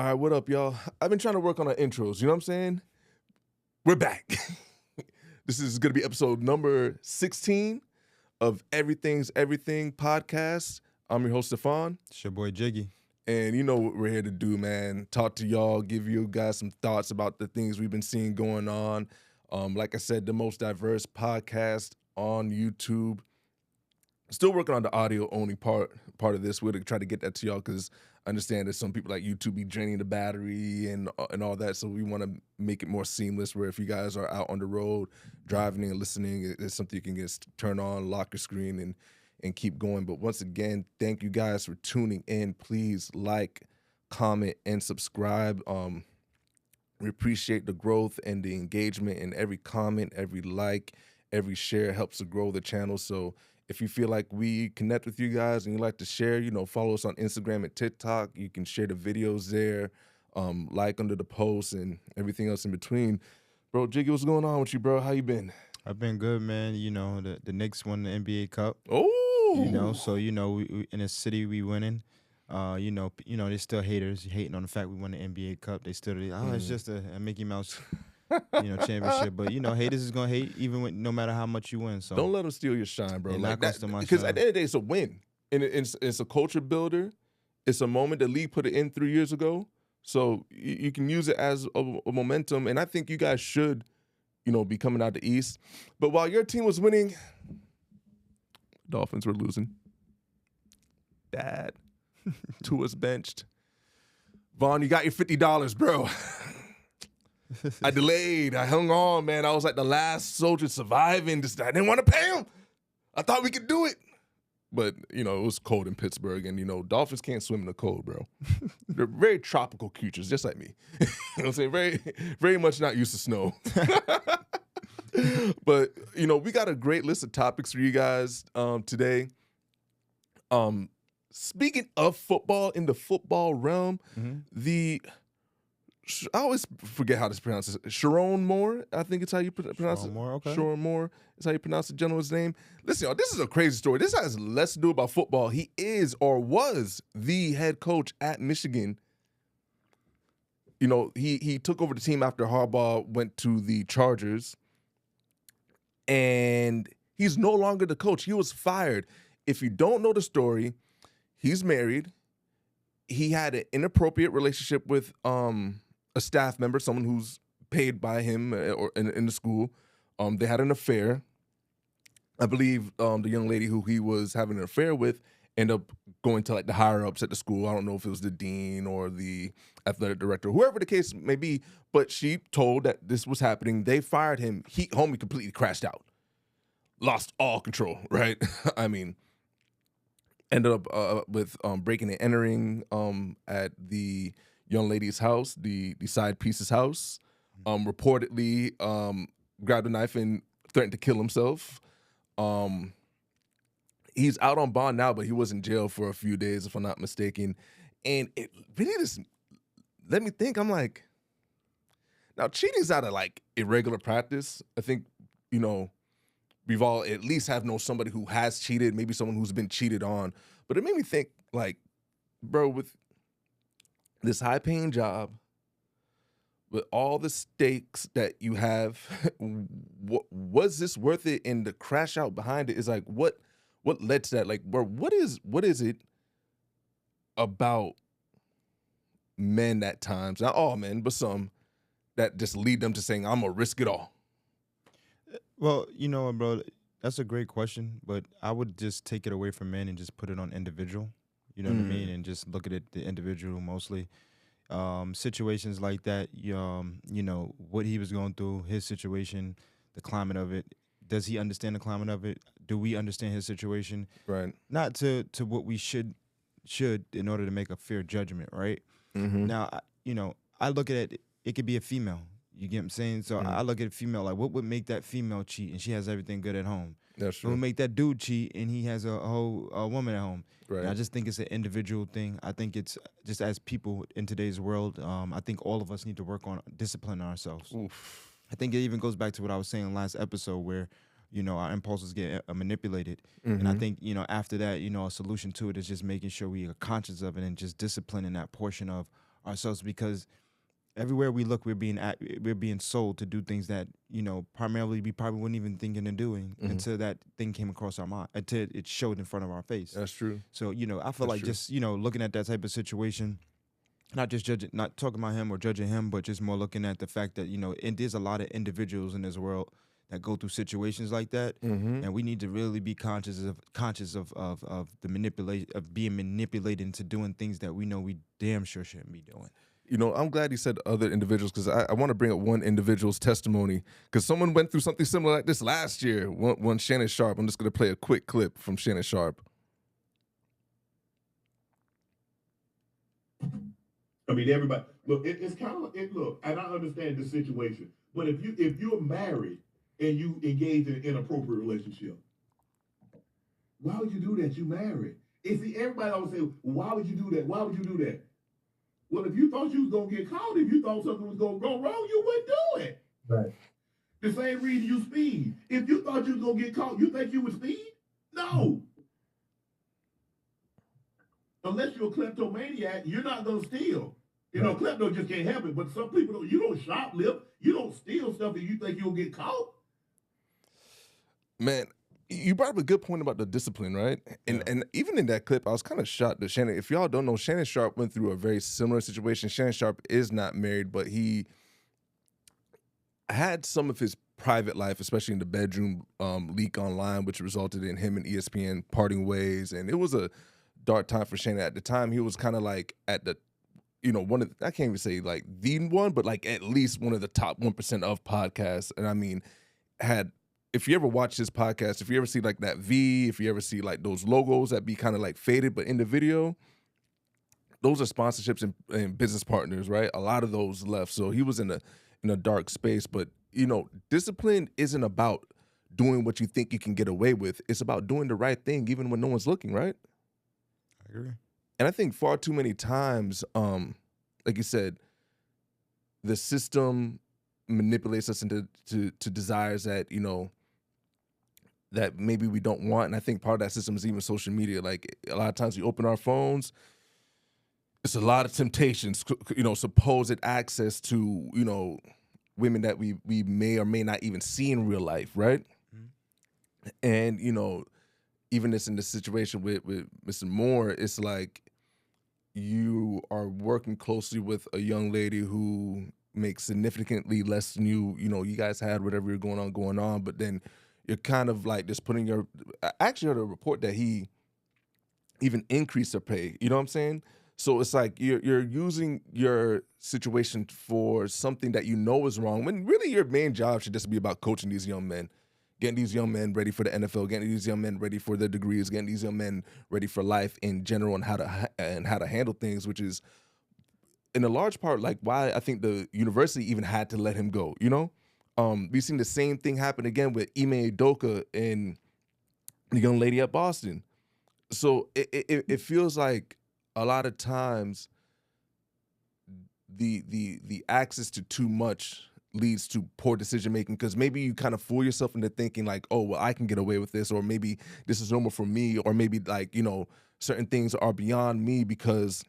All right, what up, y'all? I've been trying to work on our intros. You know what I'm saying? We're back. This is going to be episode number 16 of Everything's Everything podcast. I'm your host, Stephon. It's your boy, Jiggy. And you know what we're here to do, man. Talk to y'all, give you guys some thoughts about the things we've been seeing going on. Like I said, the most diverse podcast on YouTube. Still working on the audio-only part of this. We're going to try to get that to y'all because I understand that some people like YouTube be draining the battery and all that, so we want to make it more seamless where if you guys are out on the road, driving and listening, it's something you can just turn on, lock your screen, and keep going. But once again, thank you guys for tuning in. Please like, comment, and subscribe. We appreciate the growth and the engagement, and every comment, every like, every share helps to grow the channel. So if you feel like we connect with you guys and you like to share, follow us on Instagram and TikTok. You can share the videos there, like under the posts and everything else in between. Bro, Jiggy, what's going on with you, bro? How you been? I've been good, man. The Knicks won the NBA Cup. Oh, So we in a city we winning. There's still haters hating on the fact we won the NBA Cup. They still, it's just a Mickey Mouse, championship. But haters is gonna hate even no matter how much you win. So don't let them steal your shine, bro. Like that, because at the end of the day, it's a win, and it's a culture builder. It's a moment the league put it in 3 years ago, so you can use it as a momentum. And I think you guys should, be coming out the East. But while your team was winning, Dolphins were losing. Bad. Tua's benched. Vaughn, you got your $50, bro. I delayed. I hung on, man. I was like the last soldier surviving. I didn't want to pay him. I thought we could do it. But, it was cold in Pittsburgh. And, Dolphins can't swim in the cold, bro. They're very tropical creatures, just like me. You know what I'm saying? Very, very much not used to snow. But, we got a great list of topics for you guys today. Speaking of football, in the football realm, I always forget how to pronounce this. Sharon Moore, I think it's how you pronounce it. Sharon Moore, okay. Sharon Moore is how you pronounce the gentleman's name. Listen, y'all, this is a crazy story. This has less to do about football. He is or was the head coach at Michigan. He took over the team after Harbaugh went to the Chargers, and he's no longer the coach. He was fired. If you don't know the story, he's married. He had an inappropriate relationship with a staff member, someone who's paid by him or in the school. They had an affair. I believe the young lady who he was having an affair with ended up going to the higher ups at the school. I don't know if it was the dean or the athletic director, whoever the case may be, but she told that this was happening. They fired him. Homie completely crashed out. Lost all control, right? I mean, ended up with breaking and entering at the young lady's house, the side piece's house. Reportedly grabbed a knife and threatened to kill himself. He's out on bond now, but he was in jail for a few days, if I'm not mistaken. And it really just let me think. I'm like, now cheating's out of irregular practice. I think, we've all at least known somebody who has cheated, maybe someone who's been cheated on. But it made me think, bro, with this high-paying job, with all the stakes that you have, was this worth it? And the crash out behind it is what led to that? Bro, what is it about men at times, not all men, but some, that just lead them to saying, I'm going to risk it all? Well, you know what, bro? That's a great question, but I would just take it away from men and just put it on individual. You know what I mean? And just look at it, the individual mostly. Situations like that, what he was going through, his situation, the climate of it. Does he understand the climate of it? Do we understand his situation? Right. Not to what we should in order to make a fair judgment, right? Mm-hmm. Now, I look at it, it could be a female. You get what I'm saying? So I look at a female, what would make that female cheat and she has everything good at home? That's true. What would make that dude cheat and he has a whole woman at home? Right. And I just think it's an individual thing. I think it's just as people in today's world, I think all of us need to work on disciplining ourselves. Oof. I think it even goes back to what I was saying last episode where, our impulses get manipulated. Mm-hmm. And I think, after that, a solution to it is just making sure we are conscious of it and just disciplining that portion of ourselves because everywhere we look, we're being sold to do things that primarily we probably wouldn't even thinking of doing until that thing came across our mind, until it showed in front of our face. That's true. So I feel That's like true. just looking at that type of situation, not just judging, not talking about him or judging him, but just more looking at the fact that and there's a lot of individuals in this world that go through situations like that, and we need to really be conscious of the manipulation of being manipulated into doing things that we know we damn sure shouldn't be doing. I'm glad you said other individuals because I want to bring up one individual's testimony because someone went through something similar like this last year. One Shannon Sharp. I'm just going to play a quick clip from Shannon Sharp. I mean, everybody look. It's kind of look, and I understand the situation. But if you're married and you engage in an inappropriate relationship, why would you do that? You married. And see, everybody always say, "Why would you do that? Why would you do that?" Well, if you thought you was gonna get caught, if you thought something was gonna go wrong, you wouldn't do it. Right. The same reason you speed. If you thought you was gonna get caught, you think you would speed? No. Unless you're a kleptomaniac, you're not gonna steal. Klepto just can't help it. But some people don't. You don't shoplift. You don't steal stuff, and you think you'll get caught. Man, you brought up a good point about the discipline, right? And even in that clip, I was kind of shocked that Shannon, if y'all don't know, Shannon Sharp went through a very similar situation. Shannon Sharp is not married, but he had some of his private life, especially in the bedroom, leak online, which resulted in him and ESPN parting ways. And it was a dark time for Shannon. At the time, he was kind of like at the, one of I can't even say like the one, but like at least one of the top 1% of podcasts. And I mean, if you ever watch this podcast, if you ever see like that V, if you ever see like those logos that be kind of like faded, but in the video, those are sponsorships and business partners, right? A lot of those left. So he was in a dark space. But, discipline isn't about doing what you think you can get away with. It's about doing the right thing even when no one's looking, right? I agree. And I think far too many times, like you said, the system manipulates us into desires that, that maybe we don't want. And I think part of that system is even social media. Like a lot of times we open our phones, it's a lot of temptations, supposed access to, women that we may or may not even see in real life, right? Mm-hmm. And, even this in the situation with Mr. Moore, it's like you are working closely with a young lady who makes significantly less than you. You guys had whatever you're going on, but then you're kind of like just putting I actually heard a report that he even increased her pay. You know what I'm saying? So it's like you're using your situation for something that is wrong, when really your main job should just be about coaching these young men, getting these young men ready for the NFL, getting these young men ready for their degrees, getting these young men ready for life in general and how to handle things, which is in a large part like why I think the university even had to let him go. We've seen the same thing happen again with Ime Udoka and the young lady at Boston. So it feels like a lot of times the access to too much leads to poor decision making, because maybe you kind of fool yourself into thinking like, oh, well, I can get away with this, or maybe this is normal for me, or maybe like, certain things are beyond me because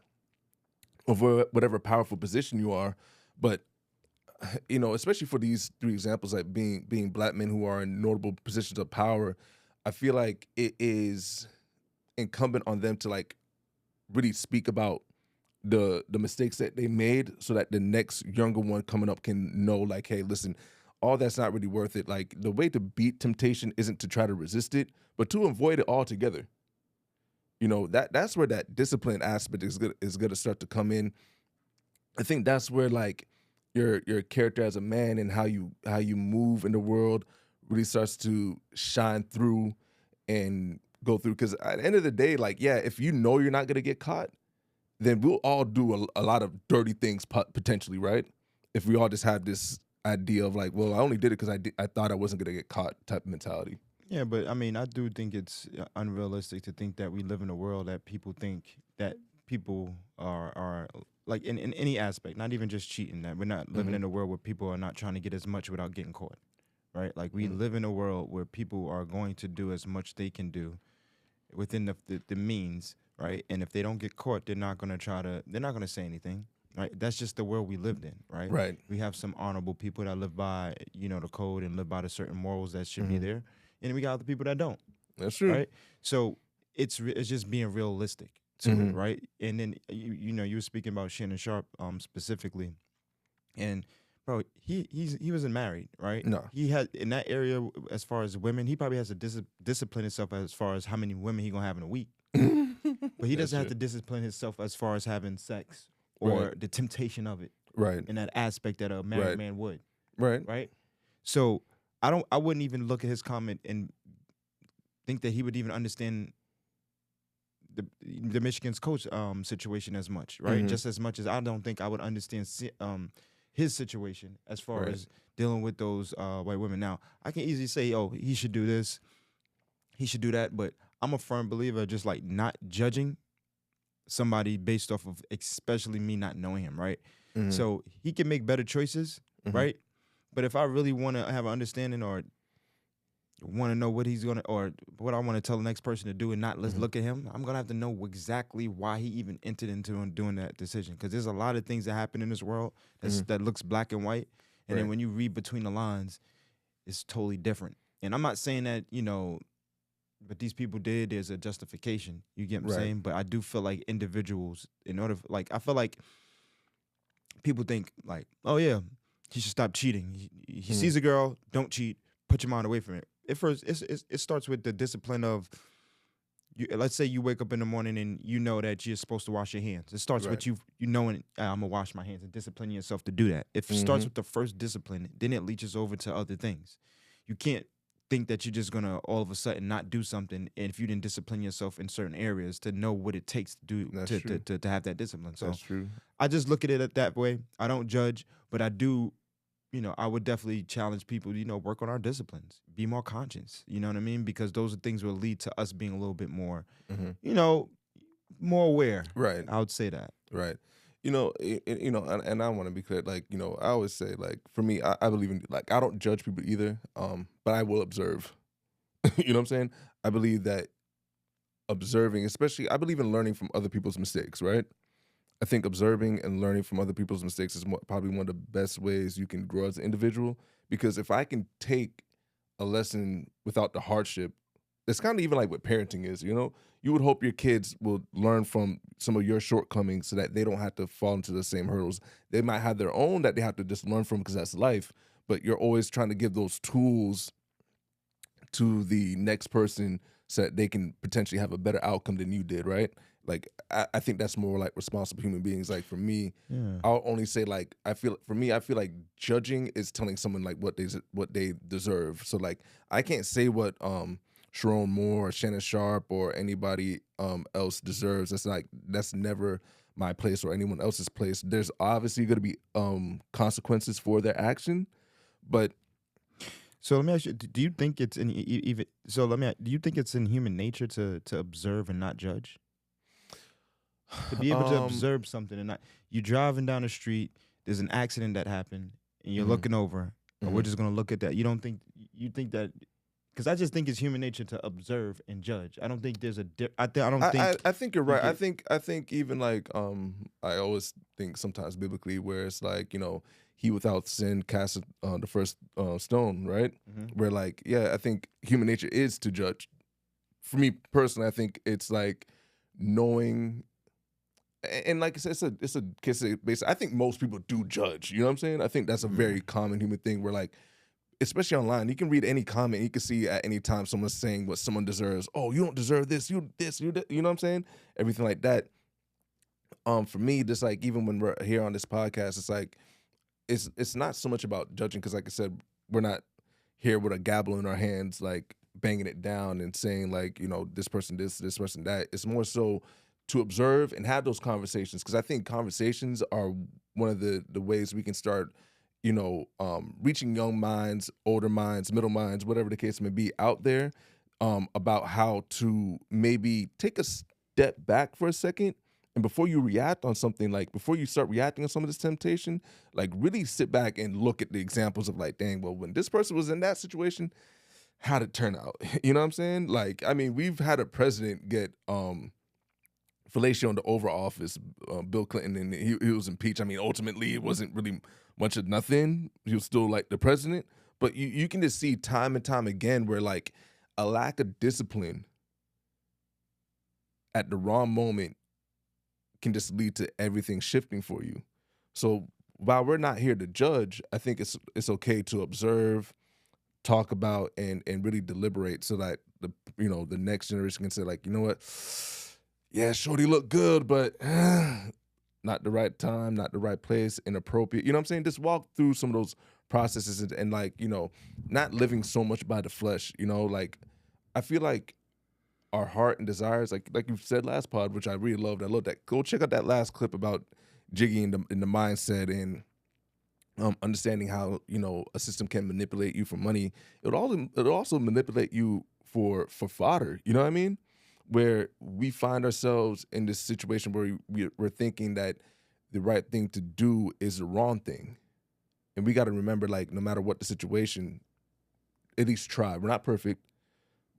of whatever powerful position you are. But especially for these three examples, like being black men who are in notable positions of power, I feel like it is incumbent on them to like really speak about the mistakes that they made, so that the next younger one coming up can know like, hey, listen, all that's not really worth it. Like the way to beat temptation isn't to try to resist it, but to avoid it altogether. That's where that discipline aspect is going to start to come in. I think that's where like your character as a man and how you move in the world really starts to shine through and go through. Because at the end of the day, like, yeah, if you're not going to get caught, then we'll all do a lot of dirty things potentially, right? If we all just have this idea of like, well, I only did it because I thought I wasn't going to get caught type of mentality. Yeah, but I mean, I do think it's unrealistic to think that we live in a world that people think that people are like in any aspect, not even just cheating, that we're not living in a world where people are not trying to get as much without getting caught, right? Like we live in a world where people are going to do as much they can do within the means, right? And if they don't get caught, they're not going to say anything. right? That's just the world we lived in, right? Right. We have some honorable people that live by, the code and live by the certain morals that should be there, and then we got other people that don't, That's true. right? So it's just being realistic to it, right? And then you were speaking about Shannon Sharp specifically, and bro, he wasn't married, right? No. He had in that area as far as women, he probably has to discipline himself as far as how many women he gonna have in a week. But he doesn't have to discipline himself as far as having sex or Right. the temptation of it Right. in that aspect that a married Right. man would, Right. right? So I wouldn't even look at his comment and think that he would even understand the Michigan's coach situation as much, right? Just as much as I don't think I would understand his situation as far as dealing with those white women. Now, I can easily say, oh, he should do this, he should do that, but I'm a firm believer just like not judging somebody based off of especially me not knowing him, right? So he can make better choices, right? But if I really want to have an understanding or want to know what he's going to, or what I want to tell the next person to do and not let's look at him, I'm going to have to know exactly why he even entered into doing that decision. Because there's a lot of things that happen in this world that looks black and white. And then when you read between the lines, it's totally different. And I'm not saying that, but these people did, there's a justification. You get what I'm saying? But I do feel like individuals, I feel like people think like, oh yeah, he should stop cheating. He sees a girl, don't cheat, put your mind away from it. It starts with the discipline of, let's say you wake up in the morning and you know that you're supposed to wash your hands. It starts with you knowing, I'm going to wash my hands and disciplining yourself to do that. It starts with the first discipline, then it leaches over to other things. You can't think that you're just going to all of a sudden not do something and if you didn't discipline yourself in certain areas to know what it takes to do to have that discipline. So That's true. I just look at it that way. I don't judge, but I do, I would definitely challenge people, work on our disciplines, be more conscious, you know what I mean? Because those are things will lead to us being a little bit more, more aware. Right. I would say that. Right. And I want to be clear, like, I always say, like, for me, I believe in, like, I don't judge people either, but I will observe. You know what I'm saying? I believe that observing, especially, I believe in learning from other people's mistakes, right? I think observing and learning from other people's mistakes is probably one of the best ways you can grow as an individual. Because if I can take a lesson without the hardship, it's kind of even like what parenting is, You would hope your kids will learn from some of your shortcomings so that they don't have to fall into the same hurdles. They might have their own that they have to just learn from because that's life, but you're always trying to give those tools to the next person so that they can potentially have a better outcome than you did, right? Like, I think that's more like responsible human beings. Like, for me, I'll only say, like, I feel like judging is telling someone, like, what they deserve. So, like, I can't say what Sharon Moore or Shannon Sharp or anybody else deserves. That's never my place or anyone else's place. There's obviously going to be consequences for their action, but so let me ask you: do you think it's in even? So let me. Do you think it's in human nature to observe and not judge? To be able to observe something and not, you're driving down the street, there's an accident that happened, and you're looking over, and we're just gonna look at that. You think that? Because I just think it's human nature to observe and judge. I don't think there's a. I think you're right. I think even like I always think sometimes biblically where it's like he without sin cast the first stone, right? Where like I think human nature is to judge. For me personally, I think it's like knowing. And like I said, it's a case of base. I think most people do judge. You know what I'm saying? I think that's a very common human thing where, like, especially online, you can read any comment, you can see at any time someone's saying what someone deserves. Oh, you don't deserve this. You know what I'm saying? Everything like that. For me, just like even when we're here on this podcast, it's like it's not so much about judging because, like I said, we're not here with a gavel in our hands, like banging it down and saying like this person this person that. It's more so to observe and have those conversations, because I think conversations are one of the ways we can start, reaching young minds, older minds, middle minds, whatever the case may be out there, about how to maybe take a step back for a second. And before you react on something, like before you start reacting on some of this temptation, like really sit back and look at the examples of like, dang, well, when this person was in that situation, how'd it turn out? You know what I'm saying? Like, I mean, we've had a president get, fellatio in the Oval Office, Bill Clinton, and he was impeached. I mean, ultimately, it wasn't really much of nothing. He was still like the president. But you can just see time and time again where like a lack of discipline at the wrong moment can just lead to everything shifting for you. So while we're not here to judge, I think it's okay to observe, talk about, and really deliberate so that the next generation can say like, you know what, yeah, shorty look good, but not the right time, not the right place, inappropriate. You know what I'm saying? Just walk through some of those processes and like, not living so much by the flesh, like I feel like our heart and desires, like you said last pod, which I really loved. I love that. Go check out that last clip about Jiggy and the mindset and understanding how a system can manipulate you for money. It'll also manipulate you for fodder. You know what I mean? Where we find ourselves in this situation where we're thinking that the right thing to do is the wrong thing, and we got to remember, like, no matter what the situation, at least try. We're not perfect,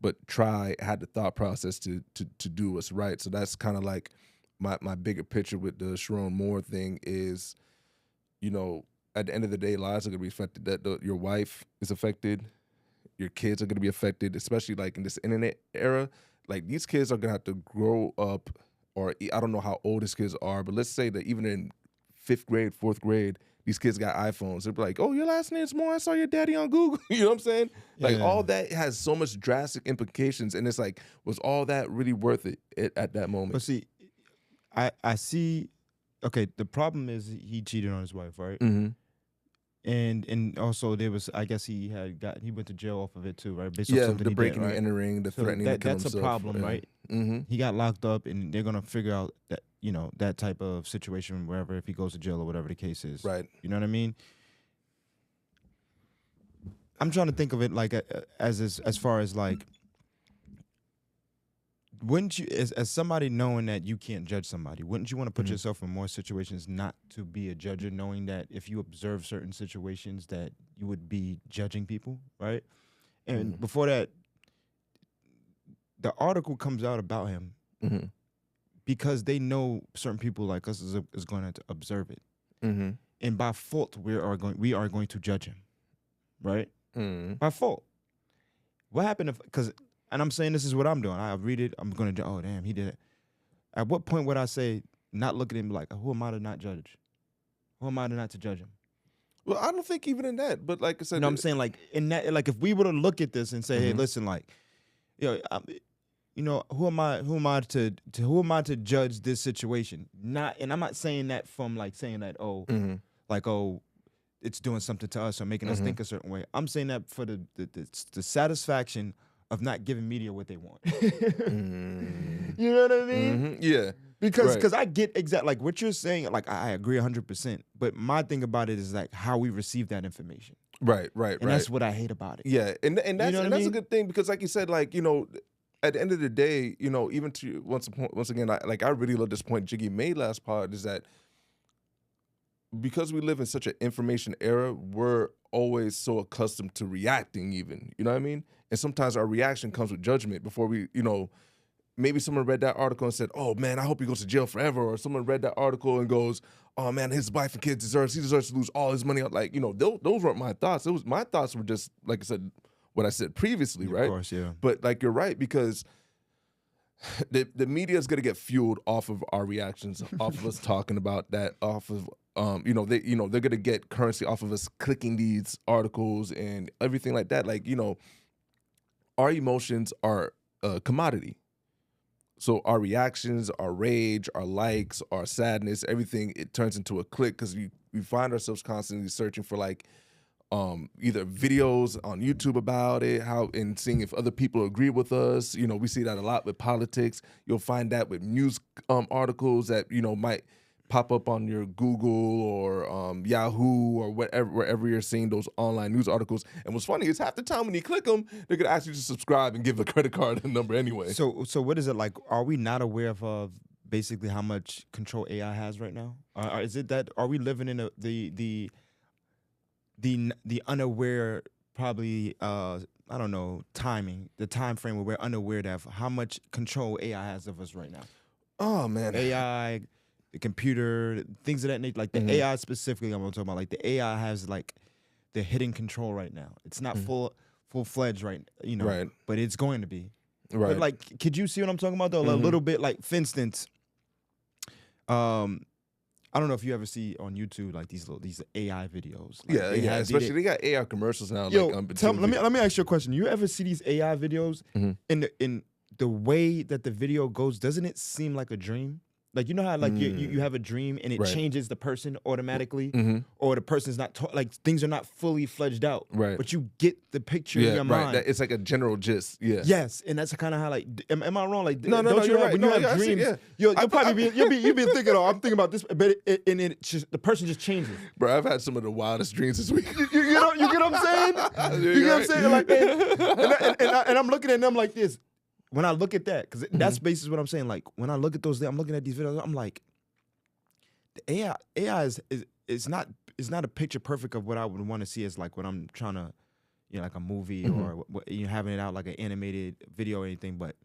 but try, had the thought process to do what's right. So that's kind of like my bigger picture with the Sharon Moore thing is, at the end of the day, lives are going to be affected. That your wife is affected, your kids are going to be affected, especially like in this internet era. Like these kids are going to have to grow up, or I don't know how old these kids are, but let's say that even in 5th grade, 4th grade, these kids got iPhones. They'll be like, oh, your last name's Moore. I saw your daddy on Google. You know what I'm saying? Like all that has so much drastic implications. And it's like, was all that really worth it at that moment? But see, I see, okay, the problem is he cheated on his wife, right? Mm-hmm. And also there was, I guess he went to jail off of it too, right? Based on Yeah, something the he breaking did, and right? entering, the threatening to kill that's himself. a problem, yeah. right? Mm-hmm. He got locked up, and they're gonna figure out that that type of situation wherever, if he goes to jail or whatever the case is, Right. You know what I mean? I'm trying to think of it like as far as like, wouldn't you, as somebody knowing that you can't judge somebody, wouldn't you want to put yourself in more situations not to be a judger, knowing that if you observe certain situations that you would be judging people, right? And before that, the article comes out about him because they know certain people like us is going to observe it, and by fault we are going to judge him, right? By fault. What happened if, and I'm saying this is what I'm doing. I read it. I'm going to, oh, damn, he did it. At what point would I say, not look at him like, who am I to not judge? Who am I to not to judge him? Well, I don't think even in that, but like I said, You know what I'm saying? Like, in that, like, if we were to look at this and say, hey, listen, like, who am I to judge this situation? Not, and I'm not saying that from like saying that, it's doing something to us or making us think a certain way. I'm saying that for the satisfaction of not giving media what they want. You know what I mean? Yeah. Because I get exactly like what you're saying. Like I agree 100%. But my thing about it is like how we receive that information. Right. And that's what I hate about it. Yeah, and that's that's a good thing because, like you said, like at the end of the day, even to once again, I really love this point Jiggy made last part is that because we live in such an information era, we're always so accustomed to reacting even, you know what I mean? And sometimes our reaction comes with judgment before we, maybe someone read that article and said, oh man, I hope he goes to jail forever. Or someone read that article and goes, oh man, his wife and kids he deserves to lose all his money. Like, those weren't my thoughts. My thoughts were just, like I said, what I said previously, right? Of course, yeah. But like, you're right, because the media is going to get fueled off of our reactions, off of us talking about that, off of, they're going to get currency off of us clicking these articles and everything like that. Like, our emotions are a commodity. So our reactions, our rage, our likes, our sadness, everything, it turns into a click because we find ourselves constantly searching for like either videos on YouTube about it, and seeing if other people agree with us. We see that a lot with politics. You'll find that with news articles that might pop up on your Google or Yahoo or wherever you're seeing those online news articles. And what's funny is half the time when you click them, they're gonna ask you to subscribe and give a credit card number anyway. So what is it like? Are we not aware of basically how much control AI has right now? Is it that, are we living in the unaware, probably I don't know, the time frame where we're unaware of how much control AI has of us right now? Oh man. AI, the computer, things of that nature. Like the AI specifically, I'm talking about. Like the AI has like the hidden control right now. It's not full-fledged right, Right. but it's going to be. Right. But like, could you see what I'm talking about though? A little bit, like for instance, I don't know if you ever see on YouTube like these AI videos. Like yeah. Especially they got AI commercials now. Yo, like, let me ask you a question. You ever see these AI videos in the way that the video goes? Doesn't it seem like a dream? Like, you know how like you have a dream and it changes the person automatically, or the person's not like things are not fully fledged out, right? But you get the picture in your mind. It's like a general gist. Yeah. Yes, and that's kind of how like am I wrong? Like no, you have, right. when you have dreams, you'll probably be thinking, oh, I'm thinking about this, but it just the person just changes. Bro, I've had some of the wildest dreams this week. You get what I'm saying? You get what I'm saying? Like, and I'm looking at them like this. When I look at that, because that's basically what I'm saying. Like when I look at those, I'm looking at these videos. I'm like, the AI is not a picture perfect of what I would want to see as like when I'm trying to, like a movie or having it out like an animated video or anything. But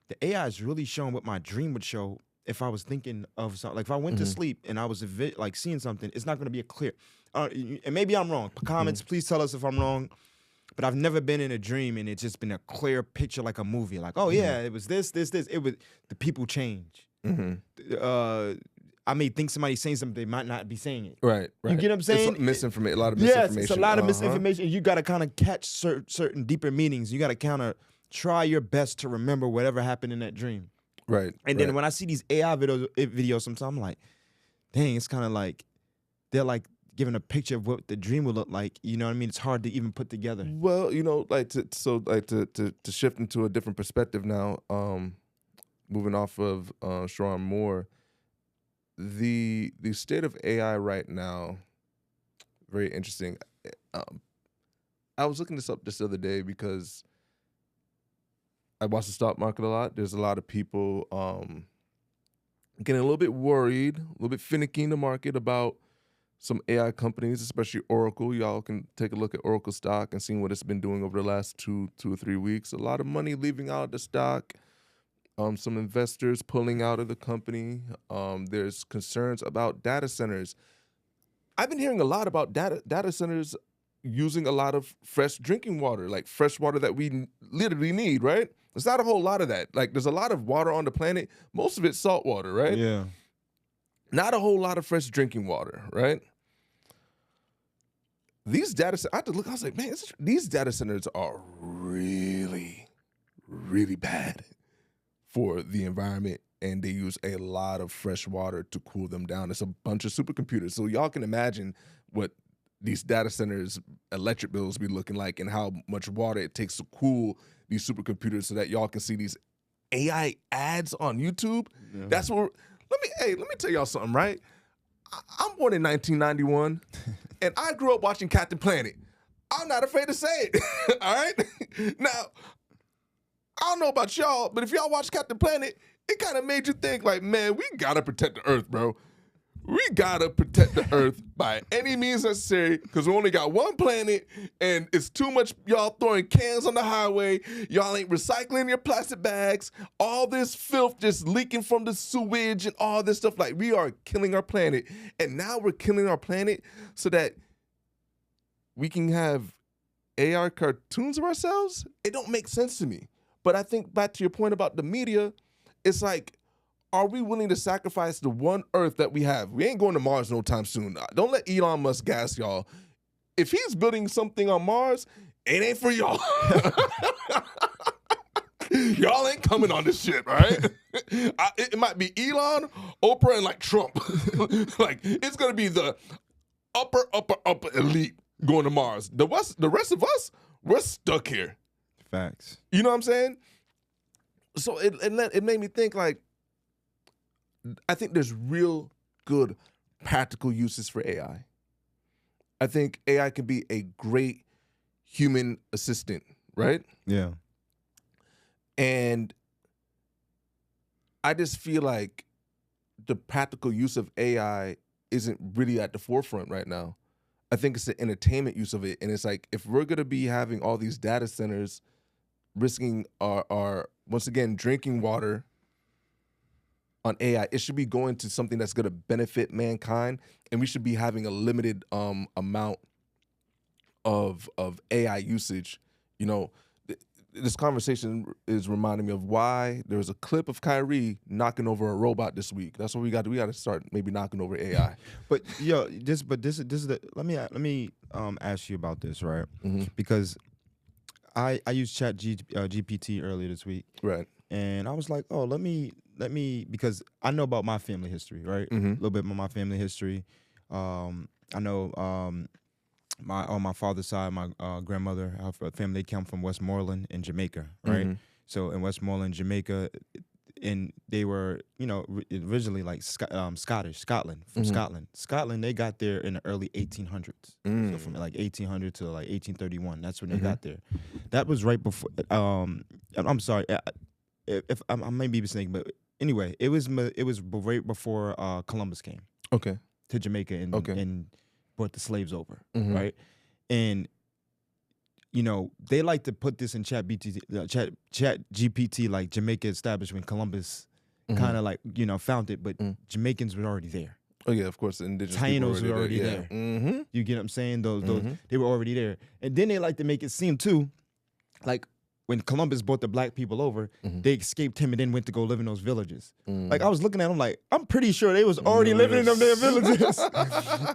the AI is really showing what my dream would show if I was thinking of something. Like if I went to sleep and I was like seeing something, it's not going to be a clear. And maybe I'm wrong. Comments, please tell us if I'm wrong. But I've never been in a dream and it's just been a clear picture like a movie. Like, oh yeah, it was this. It was the people change. I may think somebody's saying something, they might not be saying it. Right. You get what I'm saying? It's misinformation. A lot of misinformation. Yes, it's a lot of misinformation. You got to kind of catch certain deeper meanings. You got to kind of try your best to remember whatever happened in that dream. Right. And then when I see these AI videos, sometimes I'm like, dang, it's kind of like they're like giving a picture of what the dream would look like. You know what I mean? It's hard to even put together. Well, like to shift into a different perspective now, moving off of Sharon Moore, the state of AI right now, very interesting. I was looking this up this other day because I watch the stock market a lot. There's a lot of people getting a little bit worried, a little bit finicky in the market about some AI companies, especially Oracle. Y'all can take a look at Oracle stock and see what it's been doing over the last two or 3 weeks. A lot of money leaving out of the stock. Some investors pulling out of the company. There's concerns about data centers. I've been hearing a lot about data centers using a lot of fresh drinking water, like fresh water that we literally need, right? There's not a whole lot of that. Like there's a lot of water on the planet. Most of it's salt water, right? Yeah. Not a whole lot of fresh drinking water, right? These data centers, I had to look, I was like, man, these data centers are really, really bad for the environment, and they use a lot of fresh water to cool them down. It's a bunch of supercomputers. So y'all can imagine what these data centers' electric bills be looking like and how much water it takes to cool these supercomputers so that y'all can see these AI ads on YouTube. Yeah. That's what let me tell y'all something, right? I'm born in 1991, and I grew up watching Captain Planet. I'm not afraid to say it, all right? Now, I don't know about y'all, but if y'all watch Captain Planet, it kind of made you think like, man, we gotta protect the Earth, bro. We gotta protect the Earth by any means necessary because we only got one planet and it's too much y'all throwing cans on the highway. Y'all ain't recycling your plastic bags. All this filth just leaking from the sewage and all this stuff. Like, we are killing our planet. And now we're killing our planet so that we can have AR cartoons of ourselves. It don't make sense to me. But I think back to your point about the media, it's like, are we willing to sacrifice the one Earth that we have? We ain't going to Mars no time soon. Don't let Elon Musk gas y'all. If he's building something on Mars, it ain't for y'all. Y'all ain't coming on this shit, right? It might be Elon, Oprah, and like Trump. Like, it's going to be the upper elite going to Mars. The rest of us, we're stuck here. Facts. You know what I'm saying? So it made me think like, I think there's real good practical uses for AI. I think AI can be a great human assistant, right? Yeah. And I just feel like the practical use of AI isn't really at the forefront right now. I think it's the entertainment use of it. And it's like, if we're going to be having all these data centers risking our once again, drinking water, on AI. It should be going to something that's going to benefit mankind, and we should be having a limited amount of AI usage. You know, this conversation is reminding me of why there was a clip of Kyrie knocking over a robot this week. That's what we got. We got to start maybe knocking over AI. But this is the. Let me ask you about this, right? Mm-hmm. Because I used GPT earlier this week, Right. and I was like, oh, let me because I know about my family history, right? Mm-hmm. A little bit about my family history. I know on my father's side, my grandmother, her family come from Westmoreland in Jamaica, right? Mm-hmm. So in Westmoreland, Jamaica, and they were, originally like Scottish, Scotland, from Mm-hmm. Scotland. Scotland, they got there in the early 1800s. Mm. So from like 1800 to like 1831, that's when they Mm-hmm. got there. That was right before. I'm sorry, if I may be mistaken, but anyway, it was right before Columbus came Okay. to Jamaica and brought the slaves over, Mm-hmm. right? And they like to put this in chat GPT, like Jamaica established when Columbus Mm-hmm. kind of like found it, but Jamaicans were already there. Oh yeah, of course, the indigenous Tainos people were already Yeah. there. Mm-hmm. You get what I'm saying? Those Mm-hmm. they were already there, and then they like to make it seem too like when Columbus brought the black people over, Mhm. they escaped him and then went to go live in those villages. Mm. Like I was looking at them like, I'm pretty sure they was already living in them damn villages.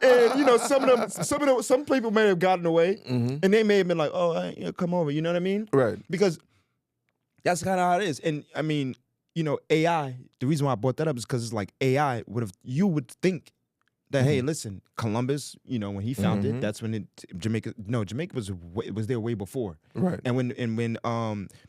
And some people may have gotten away, Mhm. and they may have been like, oh, come over. You know what I mean? Right. Because that's kind of how it is. And I mean, AI. The reason why I brought that up is because it's like AI you would think that hey, listen, Columbus, when he found it, that's when Jamaica was there way before. Right. And when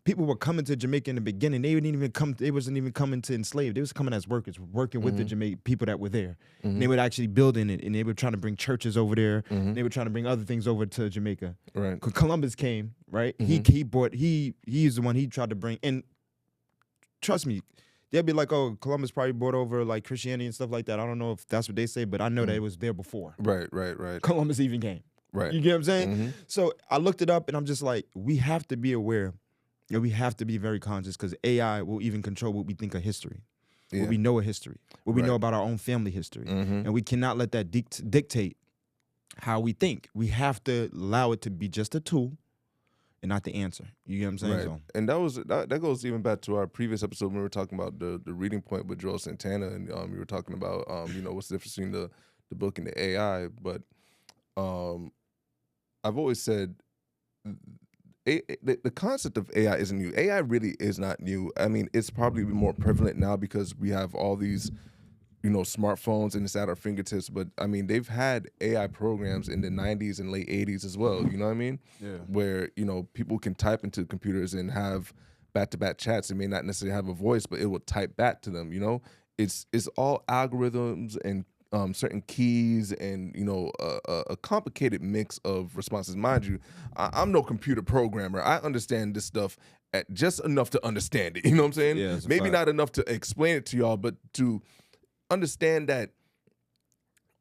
people were coming to Jamaica in the beginning, they wasn't even coming to enslave. They was coming as workers, working with the Jamaican people that were there. And they were actually building it, and they were trying to bring churches over there. And they were trying to bring other things over to Jamaica. Right. Columbus came, right? He's the one he tried to bring. And trust me, they'll be like, oh, Columbus probably brought over like Christianity and stuff like that. I don't know if that's what they say, but I know that it was there before Right. Columbus even came. Right. You get what I'm saying? Mhm. So I looked it up, and I'm just like, we have to be aware, and we have to be very conscious, because AI will even control what we think of history, Yeah. what we know of history, what we know Right. about our own family history. Mhm. And we cannot let that dictate how we think. We have to allow it to be just a tool and not the answer. You get what I'm saying? Right. So, And that goes even back to our previous episode when we were talking about the reading point with Joel Santana, and we were talking about what's the difference between the book and the AI. But I've always said the concept of AI isn't new. AI really is not new. I mean, it's probably more prevalent now because we have all these smartphones and it's at our fingertips. But I mean, they've had AI programs in the 90s and late 80s as well. You know what I mean? yeah. Where people can type into computers and have back-to-back chats. It may not necessarily have a voice, but it will type back to them. It's all algorithms and certain keys and a complicated mix of responses. Mind you, I'm no computer programmer. I understand this stuff at just enough to understand it. You know what I'm saying? Yeah, it's a Maybe fact. not enough to explain it to y'all, but to understand that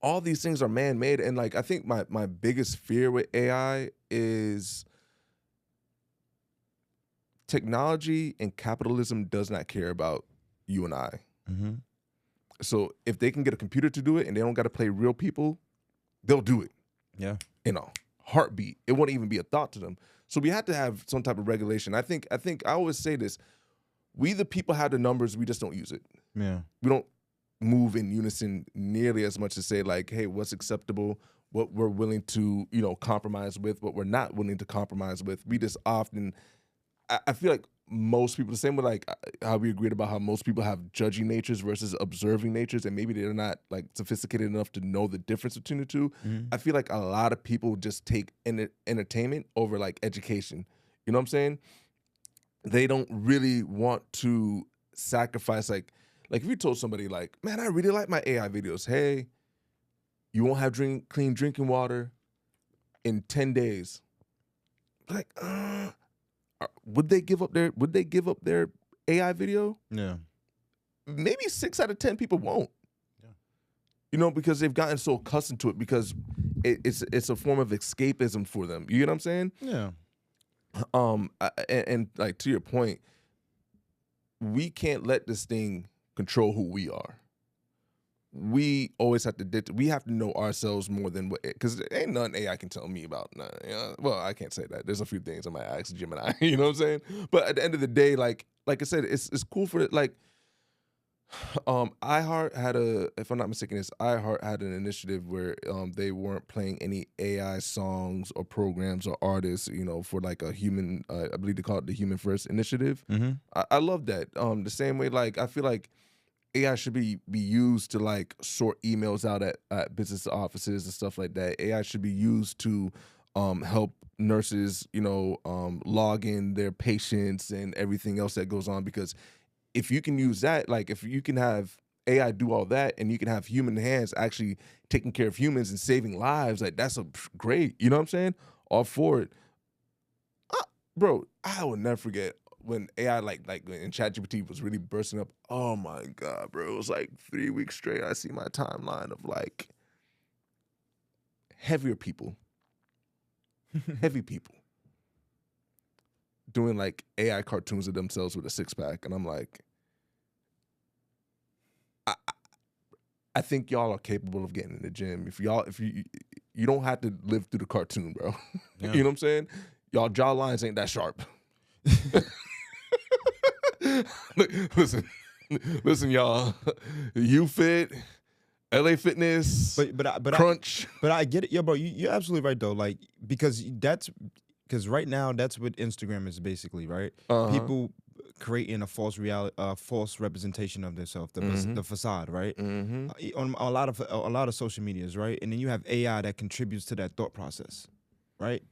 all these things are man-made. And like, I think my biggest fear with AI is technology and capitalism does not care about you and I. Mm-hmm. So if they can get a computer to do it and they don't got to play real people, they'll do it Yeah. in a heartbeat. It won't even be a thought to them. So we have to have some type of regulation. I think I always say this: we the people have the numbers, we just don't use it. Yeah. We don't move in unison nearly as much to say like, hey, what's acceptable, what we're willing to compromise with, what we're not willing to compromise with. We just often, I feel like most people, the same with like how we agreed about how most people have judgy natures versus observing natures, and maybe they're not like sophisticated enough to know the difference between the two. Mhm. I feel like a lot of people just take entertainment over like education. You know what I'm saying? They don't really want to sacrifice like if you told somebody like, man, I really like my AI videos. Hey, you won't have clean drinking water in 10 days. Like, would they give up their AI video? Yeah. Maybe 6 out of 10 people won't. Yeah. Because they've gotten so accustomed to it, because it's a form of escapism for them. You get what I'm saying? Yeah. And like to your point, we can't let this thing control who we are. We always have to we have to know ourselves more than what, because ain't nothing AI can tell me about. Nah, you know? Well, I can't say that. There's a few things I might ask Gemini. You know what I'm saying? But at the end of the day, like I said, it's cool for it. Like, iHeart had if I'm not mistaken, iHeart had an initiative where they weren't playing any AI songs or programs or artists, you know, for like a human. I believe they call it the Human First Initiative. Mm-hmm. I love that. The same way, like I feel like AI should be used to like sort emails out at business offices and stuff like that. AI should be used to help nurses, you know, log in their patients and everything else that goes on. Because if you can use that, like if you can have AI do all that and you can have human hands actually taking care of humans and saving lives, like that's great. You know what I'm saying? All for it. Bro, I will never forget when AI like when ChatGPT was really bursting up. Oh my God, bro. It was like 3 weeks straight. I see my timeline of like heavier people. Heavy people. Doing like AI cartoons of themselves with a 6-pack. And I'm like, I think y'all are capable of getting in the gym. If you don't have to live through the cartoon, bro. Yeah. You know what I'm saying? Y'all jaw lines ain't that sharp. Listen, y'all. You Fit, LA Fitness, but Crunch. But I get it, yo, bro. You're absolutely right though. Like because right now that's what Instagram is basically, right? People creating a false reality, false representation of themselves, the facade, right? On a lot of social medias, right? And then you have AI that contributes to that thought process, right?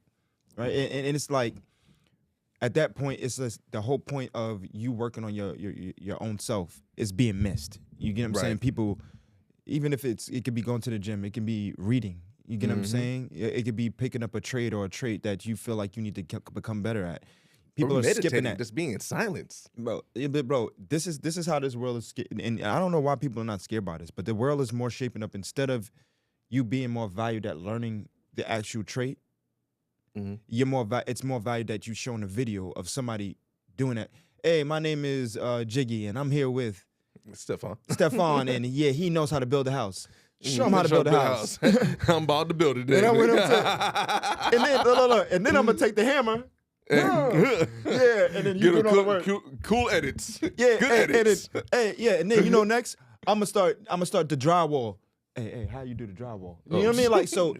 Right, and it's like at that point, it's just the whole point of you working on your own self is being missed. You get what I'm saying? People, even if it could be going to the gym, it can be reading. You get what I'm saying? It could be picking up a trade or a trait that you feel like you need to become better at. People are skipping that. Just being in silence, bro. This is how this world is, and I don't know why people are not scared by this, but the world is more shaping up. Instead of you being more valued at learning the actual trait. You're it's more valued that you showing a video of somebody doing it. Hey, my name is Jiggy, and I'm here with Stephon, and yeah, he knows how to build a house. Show him how to build a house. I'm about to build it. And I went up to, and then and then I'm gonna take the hammer. Yeah, and then you do all the work. Cool edits. Yeah, good edits. Yeah, and then next I'm gonna start the drywall. Hey, how you do the drywall? You know what I mean? Like, so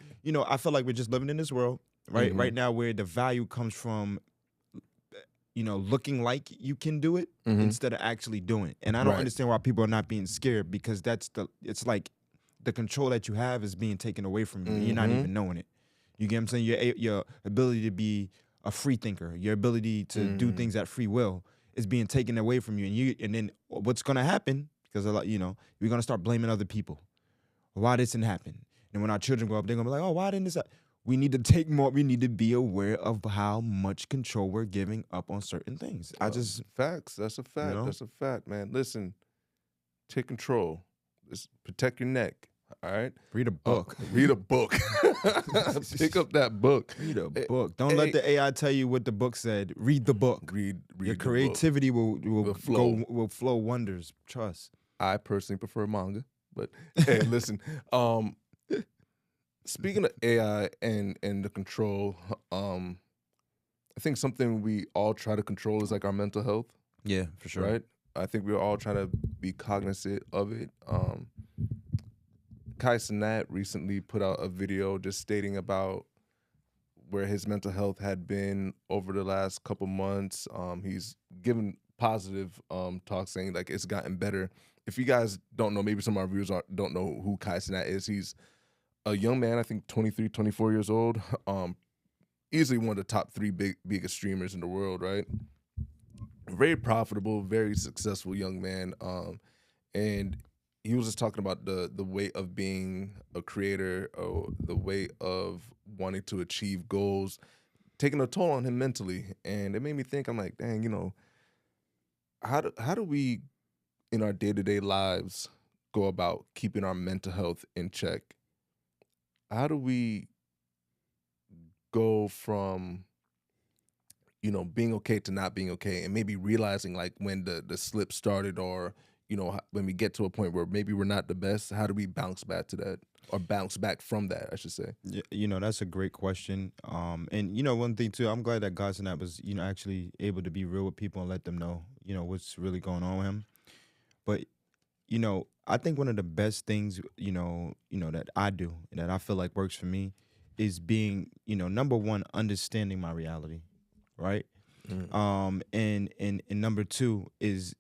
I feel like we're just living in this world. Right, right now, where the value comes from, looking like you can do it instead of actually doing it. And I don't understand why people are not being scared, because it's like the control that you have is being taken away from you, and you're not even knowing it. You get what I'm saying? Your ability to be a free thinker, your ability to do things at free will is being taken away from you. And then what's gonna happen? Because we're gonna start blaming other people. Why this didn't happen? And when our children grow up, they're gonna be like, oh, why didn't this happen? We need to take more. We need to be aware of how much control we're giving up on certain things. Facts. That's a fact. That's a fact, man. Listen, take control. Just protect your neck. All right. Read a book. Read a book. Pick up that book. Read a book. Don't let the AI tell you what the book said. Read the book. Read your creativity will flow wonders. Trust. I personally prefer manga, but hey, listen. Speaking of AI and the control, I think something we all try to control is like our mental health. Yeah, for sure. Right? I think we're all trying to be cognizant of it. Kai Cenat recently put out a video just stating about where his mental health had been over the last couple months. He's given positive talk saying like it's gotten better. If you guys don't know, maybe some of our viewers don't know who Kai Cenat is. He's a young man, I think 23, 24 years old, easily one of the top 3 biggest streamers in the world, right? Very profitable, very successful young man. And he was just talking about the weight of being a creator, or the weight of wanting to achieve goals, taking a toll on him mentally. And it made me think, I'm like, dang, how do we in our day-to-day lives go about keeping our mental health in check? How do we go from, being okay to not being okay, and maybe realizing like when the slip started, or, when we get to a point where maybe we're not the best, how do we bounce back to that, or bounce back from that, I should say? Yeah, that's a great question. And one thing too, I'm glad that Godsonat was, actually able to be real with people and let them know, what's really going on with him. But, I think one of the best things, that I do and that I feel like works for me is being, number one, understanding my reality, right? And number two is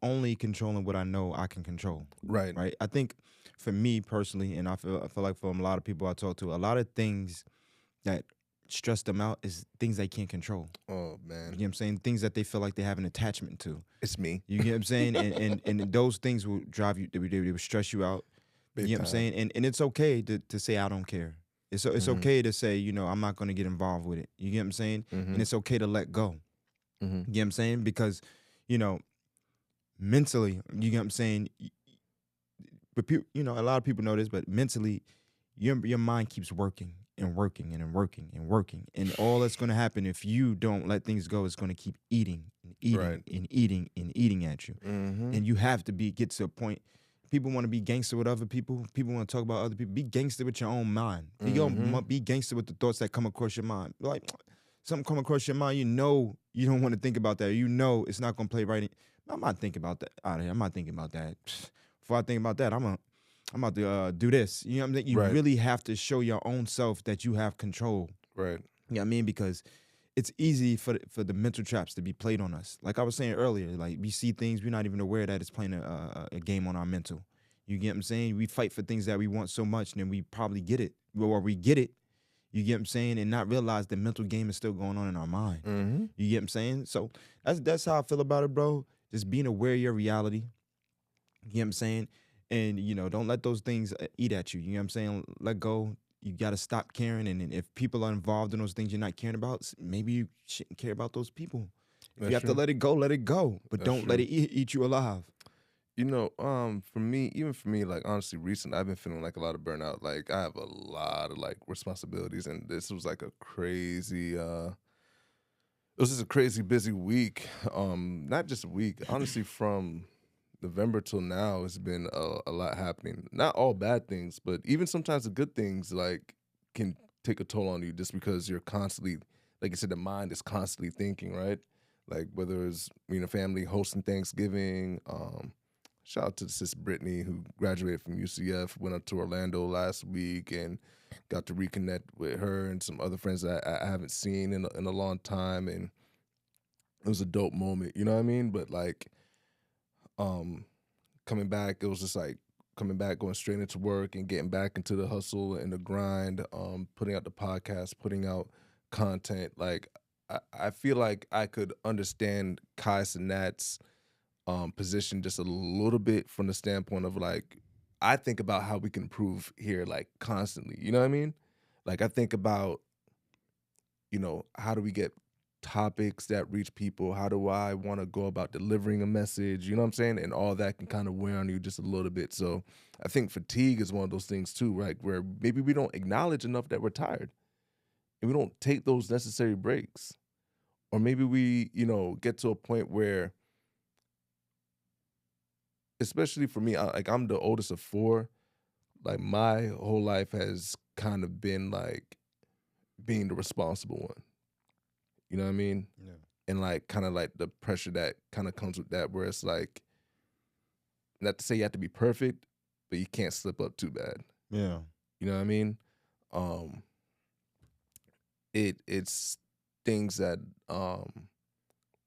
only controlling what I know I can control. Right. Right. I think for me personally, and I feel like for a lot of people I talk to, a lot of things that stress them out is things they can't control. Oh man. You know what I'm saying? Things that they feel like they have an attachment to. It's me. You get what I'm saying? And those things will drive you, they will stress you out. Big you know what I'm time. saying? And it's okay to say I don't care. It's okay to say, I'm not going to get involved with it. You get what I'm saying? And it's okay to let go. You get what I'm saying? Because, mentally, you get what I'm saying? But a lot of people know this, but mentally, your mind keeps working and working and working and working. And all that's going to happen if you don't let things go is going to keep eating and eating Right. and eating and eating at you. And you have to get to a point. People want to be gangster with other people. People want to talk about other people. Be gangster with your own mind. Be gangster with the thoughts that come across your mind. Like something come across your mind, you don't want to think about that. It's not going to play right. I'm not thinking about that out of here. I'm not thinking about that. Before I think about that, I'm about to do this. You know what I'm saying? You Right. really have to show your own self that you have control. Right. You know what I mean? Because it's easy for the mental traps to be played on us. Like I was saying earlier, like we see things, we're not even aware that it's playing a game on our mental. You get what I'm saying? We fight for things that we want so much, and then we probably get it. Or we get it, you get what I'm saying, and not realize the mental game is still going on in our mind. You get what I'm saying? So that's how I feel about it, bro. Just being aware of your reality. You get what I'm saying? And, don't let those things eat at you. You know what I'm saying? Let go. You got to stop caring. And if people are involved in those things you're not caring about, maybe you shouldn't care about those people. If you have to let it go, let it go. But don't let it eat you alive. For me, like honestly, recently I've been feeling like a lot of burnout. Like I have a lot of like responsibilities, and this was like a crazy. It was just a crazy busy week. Not just a week, honestly, from November till now, it's been a lot happening. Not all bad things, but even sometimes the good things like can take a toll on you just because you're constantly, like I said, the mind is constantly thinking, right? Like whether it's family hosting Thanksgiving. Shout out to sis Brittany, who graduated from UCF, went up to Orlando last week and got to reconnect with her and some other friends that I haven't seen in a long time. And it was a dope moment, you know what I mean? But like coming back, it was just like coming back, going straight into work and getting back into the hustle and the grind, putting out the podcast, putting out content. Like I feel like I could understand Kai Sinat's position just a little bit from the standpoint of like, I think about how we can improve here like constantly. You know what I mean? Like I think about, how do we get topics that reach people? How do I want to go about delivering a message? You know what I'm saying? And all that can kind of wear on you just a little bit. So I think fatigue is one of those things too, right? Where maybe we don't acknowledge enough that we're tired and we don't take those necessary breaks. Or maybe we, get to a point where, especially for me, I'm the oldest of four. Like my whole life has kind of been like being the responsible one. You know what I mean? Yeah. And like kind of like the pressure that kind of comes with that, where it's like, not to say you have to be perfect, but you can't slip up too bad. Yeah. You know what I mean? It's things that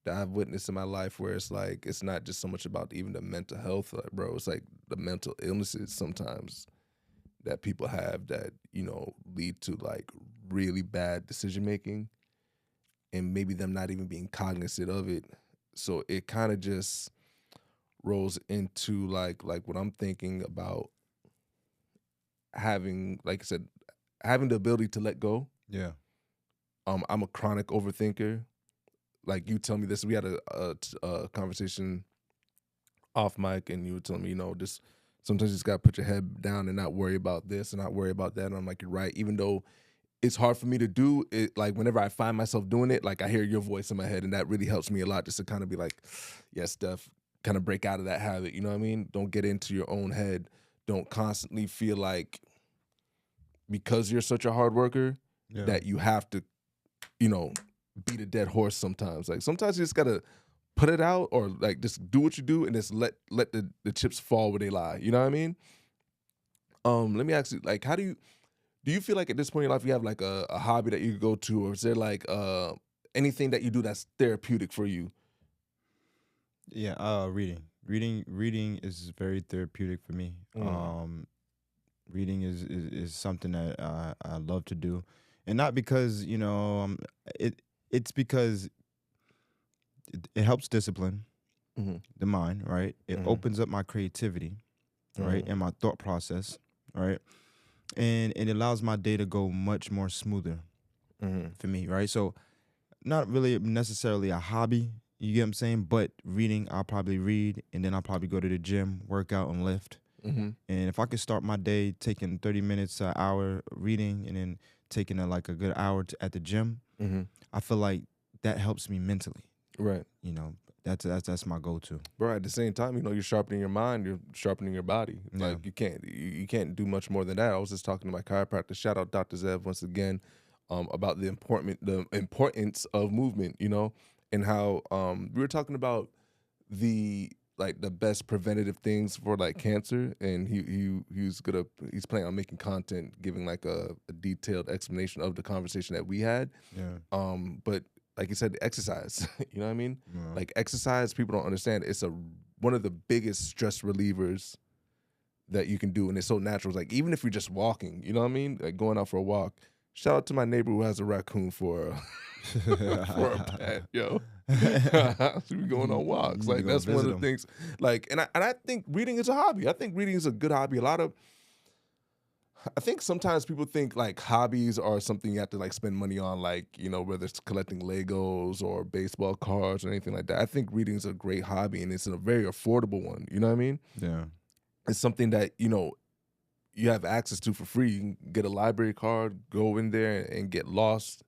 that I've witnessed in my life where it's like, it's not just so much about even the mental health, bro. It's like the mental illnesses sometimes that people have that, lead to like really bad decision making and maybe them not even being cognizant of it. So it kind of just rolls into like what I'm thinking about having, like I said, having the ability to let go. Yeah. I'm a chronic overthinker. Like you tell me this, we had a conversation off mic, and you were telling me, just sometimes you just gotta put your head down and not worry about this and not worry about that. And I'm like, you're right. Even though it's hard for me to do it, like whenever I find myself doing it, like I hear your voice in my head, and that really helps me a lot, just to kind of be like, yes, Steph, kind of break out of that habit. You know what I mean? Don't get into your own head. Don't constantly feel like because you're such a hard worker that you have to, beat a dead horse sometimes. Like sometimes you just gotta put it out or like just do what you do and just let the chips fall where they lie. You know what I mean? Let me ask you, like, how do you feel like at this point in your life you have like a hobby that you could go to, or is there like anything that you do that's therapeutic for you? Yeah, reading is very therapeutic for me. Reading is something that I love to do, and not because it's because it helps discipline the mind, right? It opens up my creativity, right, and my thought process, right, and it allows my day to go much more smoother for me, right? So not really necessarily a hobby, you get what I'm saying? But reading, I'll probably read, and then I'll probably go to the gym, work out, and lift. And if I could start my day taking 30 minutes, an hour reading, and then taking like a good hour at the gym, I feel like that helps me mentally. Right. That's my go-to. Bro, at the same time, you're sharpening your mind, you're sharpening your body. Yeah. Like you can't do much more than that. I was just talking to my chiropractor, shout out Dr. Zev once again, about the importance of movement, and how we were talking about the best preventative things for like cancer, and he's planning on making content giving like a detailed explanation of the conversation that we had. Yeah. But like you said, exercise, you know what I mean? Yeah. Like exercise, people don't understand. It's one of the biggest stress relievers that you can do, and it's so natural. It's like even if you're just walking, you know what I mean? Like going out for a walk. Shout out to my neighbor who has a raccoon for a pet, yo. So we going on walks. Like that's one of the things. Like, and I think reading is a hobby. I think reading is a good hobby. I think sometimes people think like hobbies are something you have to like spend money on, like, whether it's collecting Legos or baseball cards or anything like that. I think reading is a great hobby, and it's a very affordable one. You know what I mean? Yeah. It's something that, you have access to for free. You can get a library card, go in there and get lost.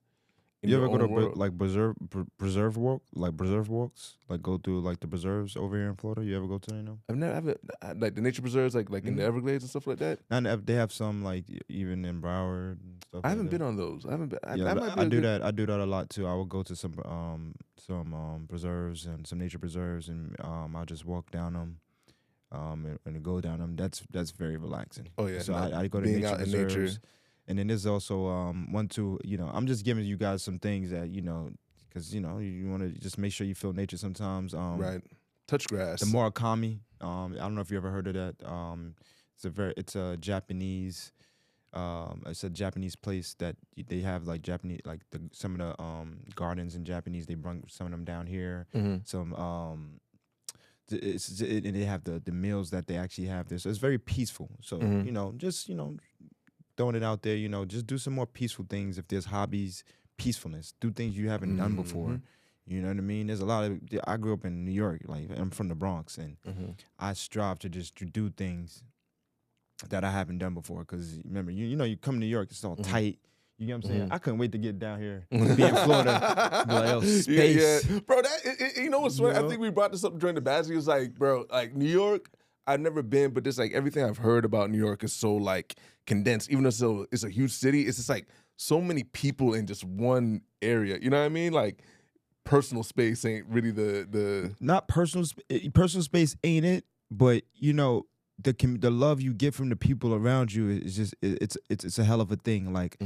You ever go to like preserve walks, like go through like the preserves over here in Florida? You ever go to any of them? I've never like the nature preserves, like in the Everglades and stuff like that. And they have some like even in Broward and stuff. I haven't been on those. I haven't been. I do that. I do that a lot too. I will go to some preserves and some nature preserves, and I'll just walk down them. And go down them. That's very relaxing. Oh yeah. So I go to being nature out in preserves. nature. And then there's also one too. I'm just giving you guys some things that because you want to just make sure you feel nature sometimes. Right. Touch grass. The Murakami. I don't know if you ever heard of that. It's a Japanese. It's a Japanese place that they have like Japanese, like some of the gardens in Japanese. They bring some of them down here. Some and they have the meals that they actually have there. So it's very peaceful. So just throwing it out there, just do some more peaceful things. If there's hobbies, peacefulness, do things you haven't done before. You know what I mean? There's a lot of. I grew up in New York, like I'm from the Bronx, and I strive to just do things that I haven't done before. Because remember, you come to New York, it's all tight. You know what I'm saying? I couldn't wait to get down here, be in Florida, be like, oh, space. Yeah. Bro, you know what's funny? I think we brought this up during the Bazzi. It was like, bro, like New York, I've never been, but just like everything I've heard about New York is so like condensed. Even though it's a huge city, it's just like so many people in just one area. You know what I mean? Like personal space ain't really the not personal space ain't it, but the love you get from the people around you is just it's a hell of a thing. Like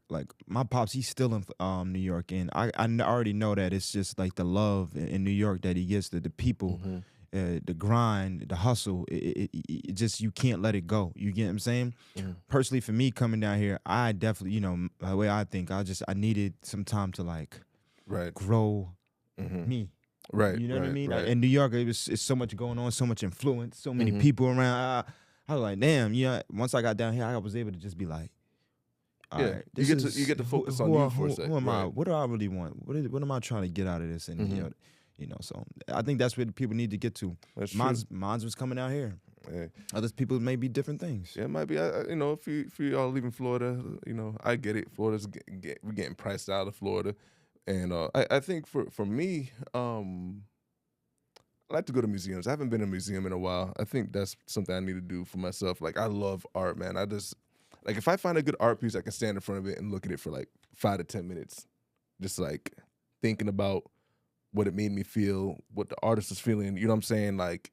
like my pops, he's still in New York, and I already know that it's just like the love in New York that he gets to the people, the grind, the hustle. It just, you can't let it go. You get what I'm saying? Personally, for me coming down here, I definitely the way I think, I needed some time to like grow me. Right. You know what I mean? Right. In New York, it's so much going on, so much influence, so many people around. I was like, damn, once I got down here, I was able to just be like, all right, you get to focus on you for a second. Who am I? What do I really want? What am I trying to get out of this? And so I think that's what people need to get to. Mine's was coming out here. Hey. Other people may be different things. Yeah, it might be. If you all leaving Florida, I get it. Florida's we're getting priced out of Florida. And I think for me, I like to go to museums. I haven't been in a museum in a while. I think that's something I need to do for myself. Like, I love art, man. Like, if I find a good art piece, I can stand in front of it and look at it for like 5 to 10 minutes. Just like thinking about what it made me feel, what the artist was feeling. You know what I'm saying? Like,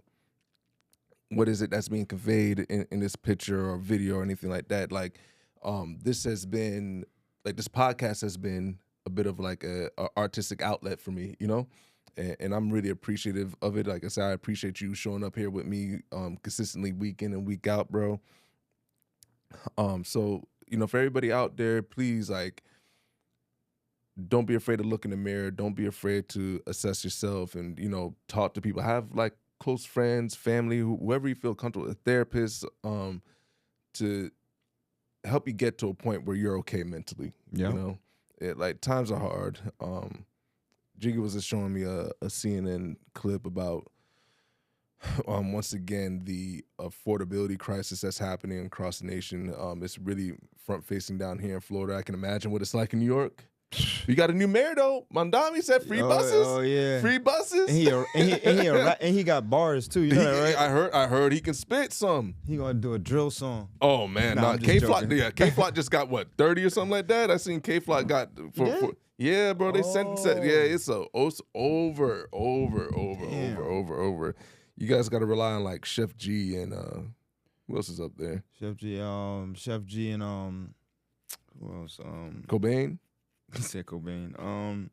what is it that's being conveyed in this picture or video or anything like that? Like, this podcast has been a bit of like a artistic outlet for me, you know? And I'm really appreciative of it. Like I said, I appreciate you showing up here with me consistently week in and week out, bro. So, you know, for everybody out there, please, like, don't be afraid to look in the mirror. Don't be afraid to assess yourself and, you know, talk to people. Have, like, close friends, family, whoever you feel comfortable, a therapist, to help you get to a point where you're okay mentally. Yeah. You know? Like, times are hard. Jiggy was just showing me a CNN clip about, once again, the affordability crisis that's happening across the nation. It's really front-facing down here in Florida. I can imagine what it's like in New York. We got a new mayor, though. Mandami said free buses. Oh, yeah. Free buses. And he got bars, too. You know that, right? I heard he can spit some. He going to do a drill song. Oh, man. Nah, I'm just K-Flock, joking. K-Flock just got, what, 30 or something like that? I seen K-Flock got... Yeah, bro, they sent it's over. You guys got to rely on like Chef G and who else is up there? Chef G and who else? Cobain. He said Cobain.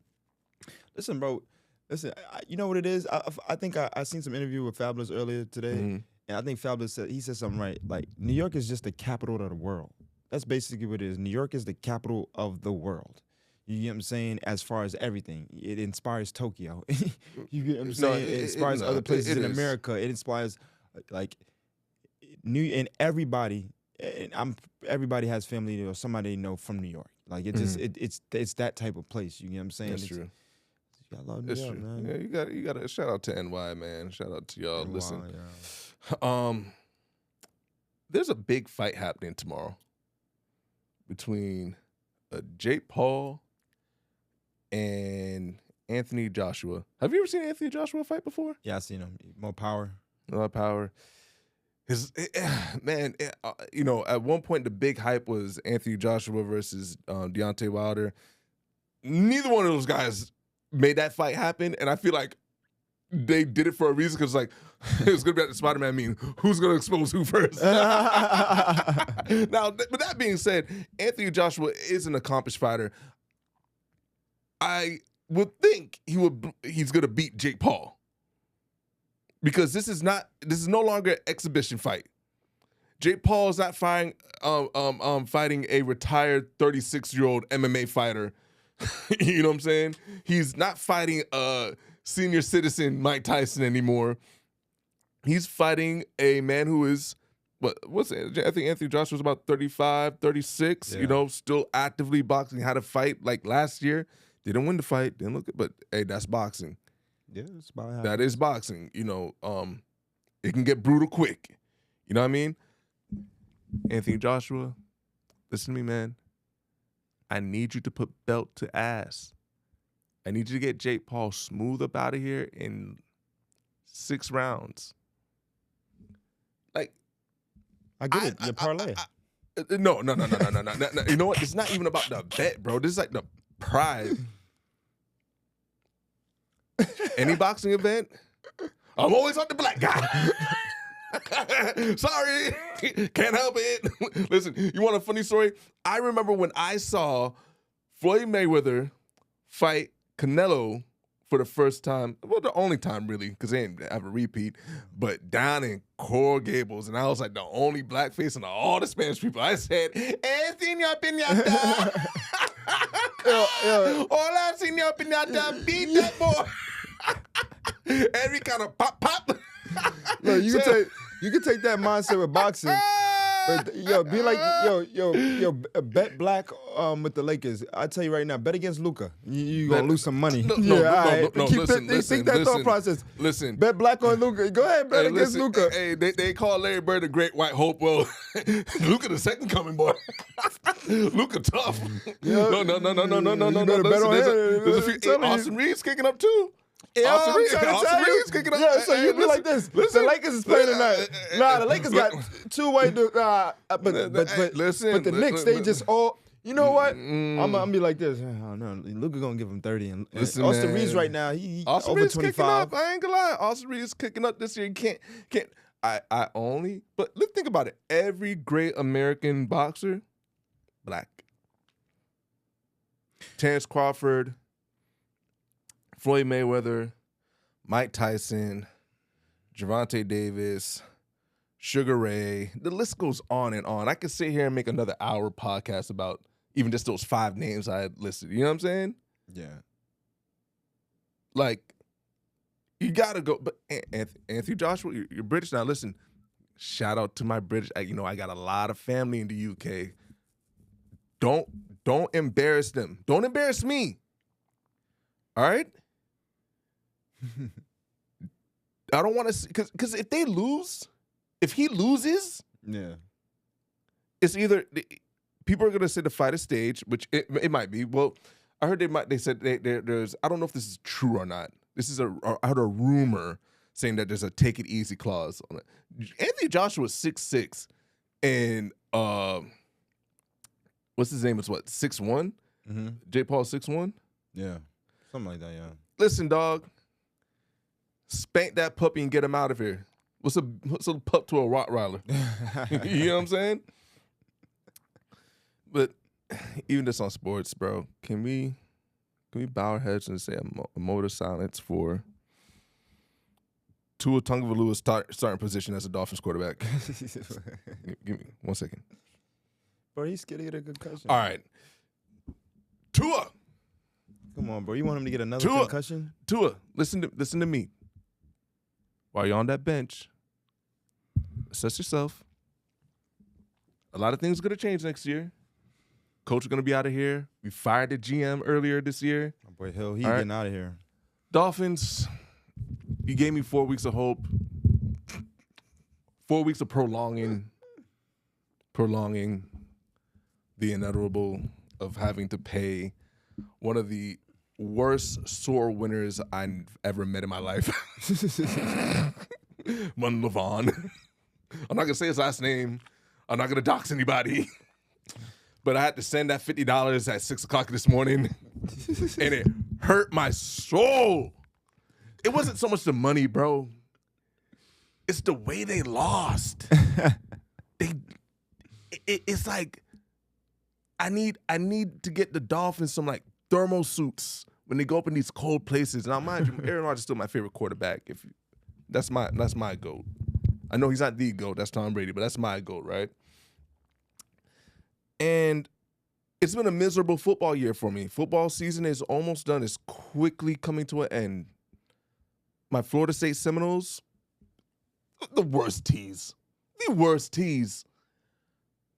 Listen, bro. Listen, you know what it is? I think I seen some interview with Fabulous earlier today, and I think Fabulous said something right. Like, New York is just the capital of the world. That's basically what it is. New York is the capital of the world. You get what I'm saying? As far as everything, it inspires Tokyo. You get what I'm saying? It inspires other places in America. It inspires like everybody. And everybody has family or somebody they know from New York. Like it's that type of place. You get what I'm saying? That's true. You gotta love New York, man. Yeah, you got to shout out to NY, man. Shout out to y'all. NY, Listen, yeah. There's a big fight happening tomorrow between Jake Paul and Anthony Joshua. Have you ever seen Anthony Joshua fight before? Yeah, I've seen him. More power. More power. You know, at one point the big hype was Anthony Joshua versus Deontay Wilder. Neither one of those guys made that fight happen, and I feel like they did it for a reason because, like, it was going to be like the Spider-Man meme. Who's going to expose who first? Now, but that being said, Anthony Joshua is an accomplished fighter. I would think he's going to beat Jake Paul because this is no longer an exhibition fight. Jake Paul is not fighting a retired 36-year-old MMA fighter. You know what I'm saying? He's not fighting senior citizen Mike Tyson anymore. He's fighting a man who is, what's it? I think Anthony Joshua was about 35, 36, you know, still actively boxing, had a fight like last year. Didn't win the fight, didn't look good, but hey, that's boxing. Yeah, it's about that is boxing. You know, it can get brutal quick. You know what I mean? Anthony Joshua, listen to me, man. I need you to put belt to ass. I need you to get Jake Paul smooth up out of here in 6 rounds. Like, I get it. Your parlay. No. You know what? It's not even about the bet, bro. This is like the pride. Any boxing event, I'm always on the black guy. Sorry, can't help it. Listen, you want a funny story? I remember when I saw Floyd Mayweather fight Canelo for the first time, well, the only time really, because they didn't have a repeat, but down in Coral Gables, and I was like the only black face in all the Spanish people. I said, Señor Piñata. Hola, Señor Piñata, beat that boy. Every kind of pop. Look, you can take that mindset with boxing. But be like bet black with the Lakers. I tell you right now, bet against Luka. You gonna lose some money. No. Think that thought process. Listen, bet black on Luka. Go ahead, bet against Luka. Hey, they call Larry Bird the Great White Hope. Well, Luka the second coming, boy. Luka tough. No. You better bet on him. There's a few. Austin Reeves kicking up too. Yeah, Austin I'm Reeves- trying to Austin tell you. Reeves kicking up. Yeah, so Hey, you be listen, like this. listen. The Lakers is playing tonight. Nah, the Lakers got Look. two white dudes. But Listen, the Knicks, they just all. You know what? Mm. I'm gonna be like this. Oh no, Luka gonna give him 30. And Listen, Austin Reeves man. right now, he Austin over Reeves kicking 25. up. I ain't gonna lie. Austin Reeves kicking up this year. You can't. But let's think about it. Every great American boxer, black. Terrence Crawford, Floyd Mayweather, Mike Tyson, Gervonta Davis, Sugar Ray. The list goes on and on. I could sit here and make another hour podcast about even just those 5 names I had listed. You know what I'm saying? Yeah. Like, you gotta go. But Anthony Joshua, you're British now. Listen, shout out to my British. I got a lot of family in the UK. Don't embarrass them. Don't embarrass me. All right? I don't want to see, because if they lose, if he loses, Yeah. it's either people are gonna say the fight is staged, which it might be. Well, I heard they said there's, I don't know if this is true or not. I heard a rumor saying that there's a take it easy clause on it. Anthony Joshua is 6'6", and what's his name? It's what, 6'1"? Mm-hmm. Jake Paul 6'1"? Yeah. Something like that. Yeah. Listen, dog. Spank that puppy and get him out of here. What's a pup to a Rottweiler? You know what I'm saying? But even this on sports, bro, can we bow our heads and say a moment of silence for Tua Tagovailoa's starting position as a Dolphins quarterback? Give me 1 second. Bro, he's scared to get a concussion. All right. Tua, Come on, bro. You want him to get another concussion? Tua, listen to me. While you're on that bench, assess yourself. A lot of things are going to change next year. Coach is going to be out of here. We fired the GM earlier this year. My boy Hill, he's All right. getting out of here. Dolphins, you gave me 4 weeks of hope. 4 weeks of prolonging the inevitable of having to pay one of the worst sore winners I've ever met in my life. One Levon. I'm not gonna say his last name. I'm not gonna dox anybody. But I had to send that $50 at 6 o'clock this morning, and it hurt my soul. It wasn't so much the money, bro. It's the way they lost. It's like I need to get the Dolphins some like thermal suits when they go up in these cold places. Now, mind you, Aaron Rodgers is still my favorite quarterback. That's my GOAT. I know he's not the GOAT. That's Tom Brady, but that's my GOAT, right? And it's been a miserable football year for me. Football season is almost done. It's quickly coming to an end. My Florida State Seminoles, the worst tease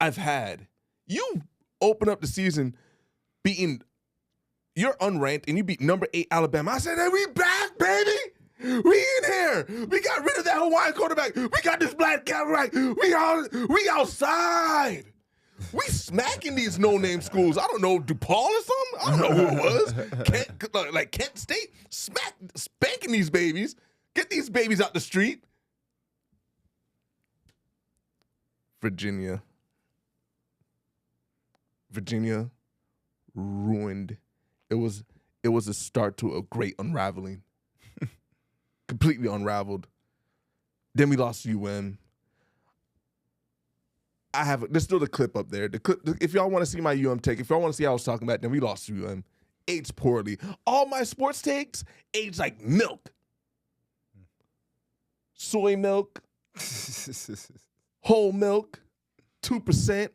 I've had. You open up the season beating, you're unranked, and you beat number 8 Alabama. I said, hey, we back, baby. We in here. We got rid of that Hawaiian quarterback. We got this black quarterback. We outside. We smacking these no-name schools. I don't know, DePaul or something? I don't know who it was. Kent State, spanking these babies. Get these babies out the street. Virginia ruined. It was a start to a great unraveling. Completely unraveled. Then we lost to UM. There's still the clip up there. If y'all want to see my UM take, if y'all want to see how I was talking about, then we lost to UM. Aged poorly. All my sports takes aged like milk. Soy milk. Whole milk. 2%.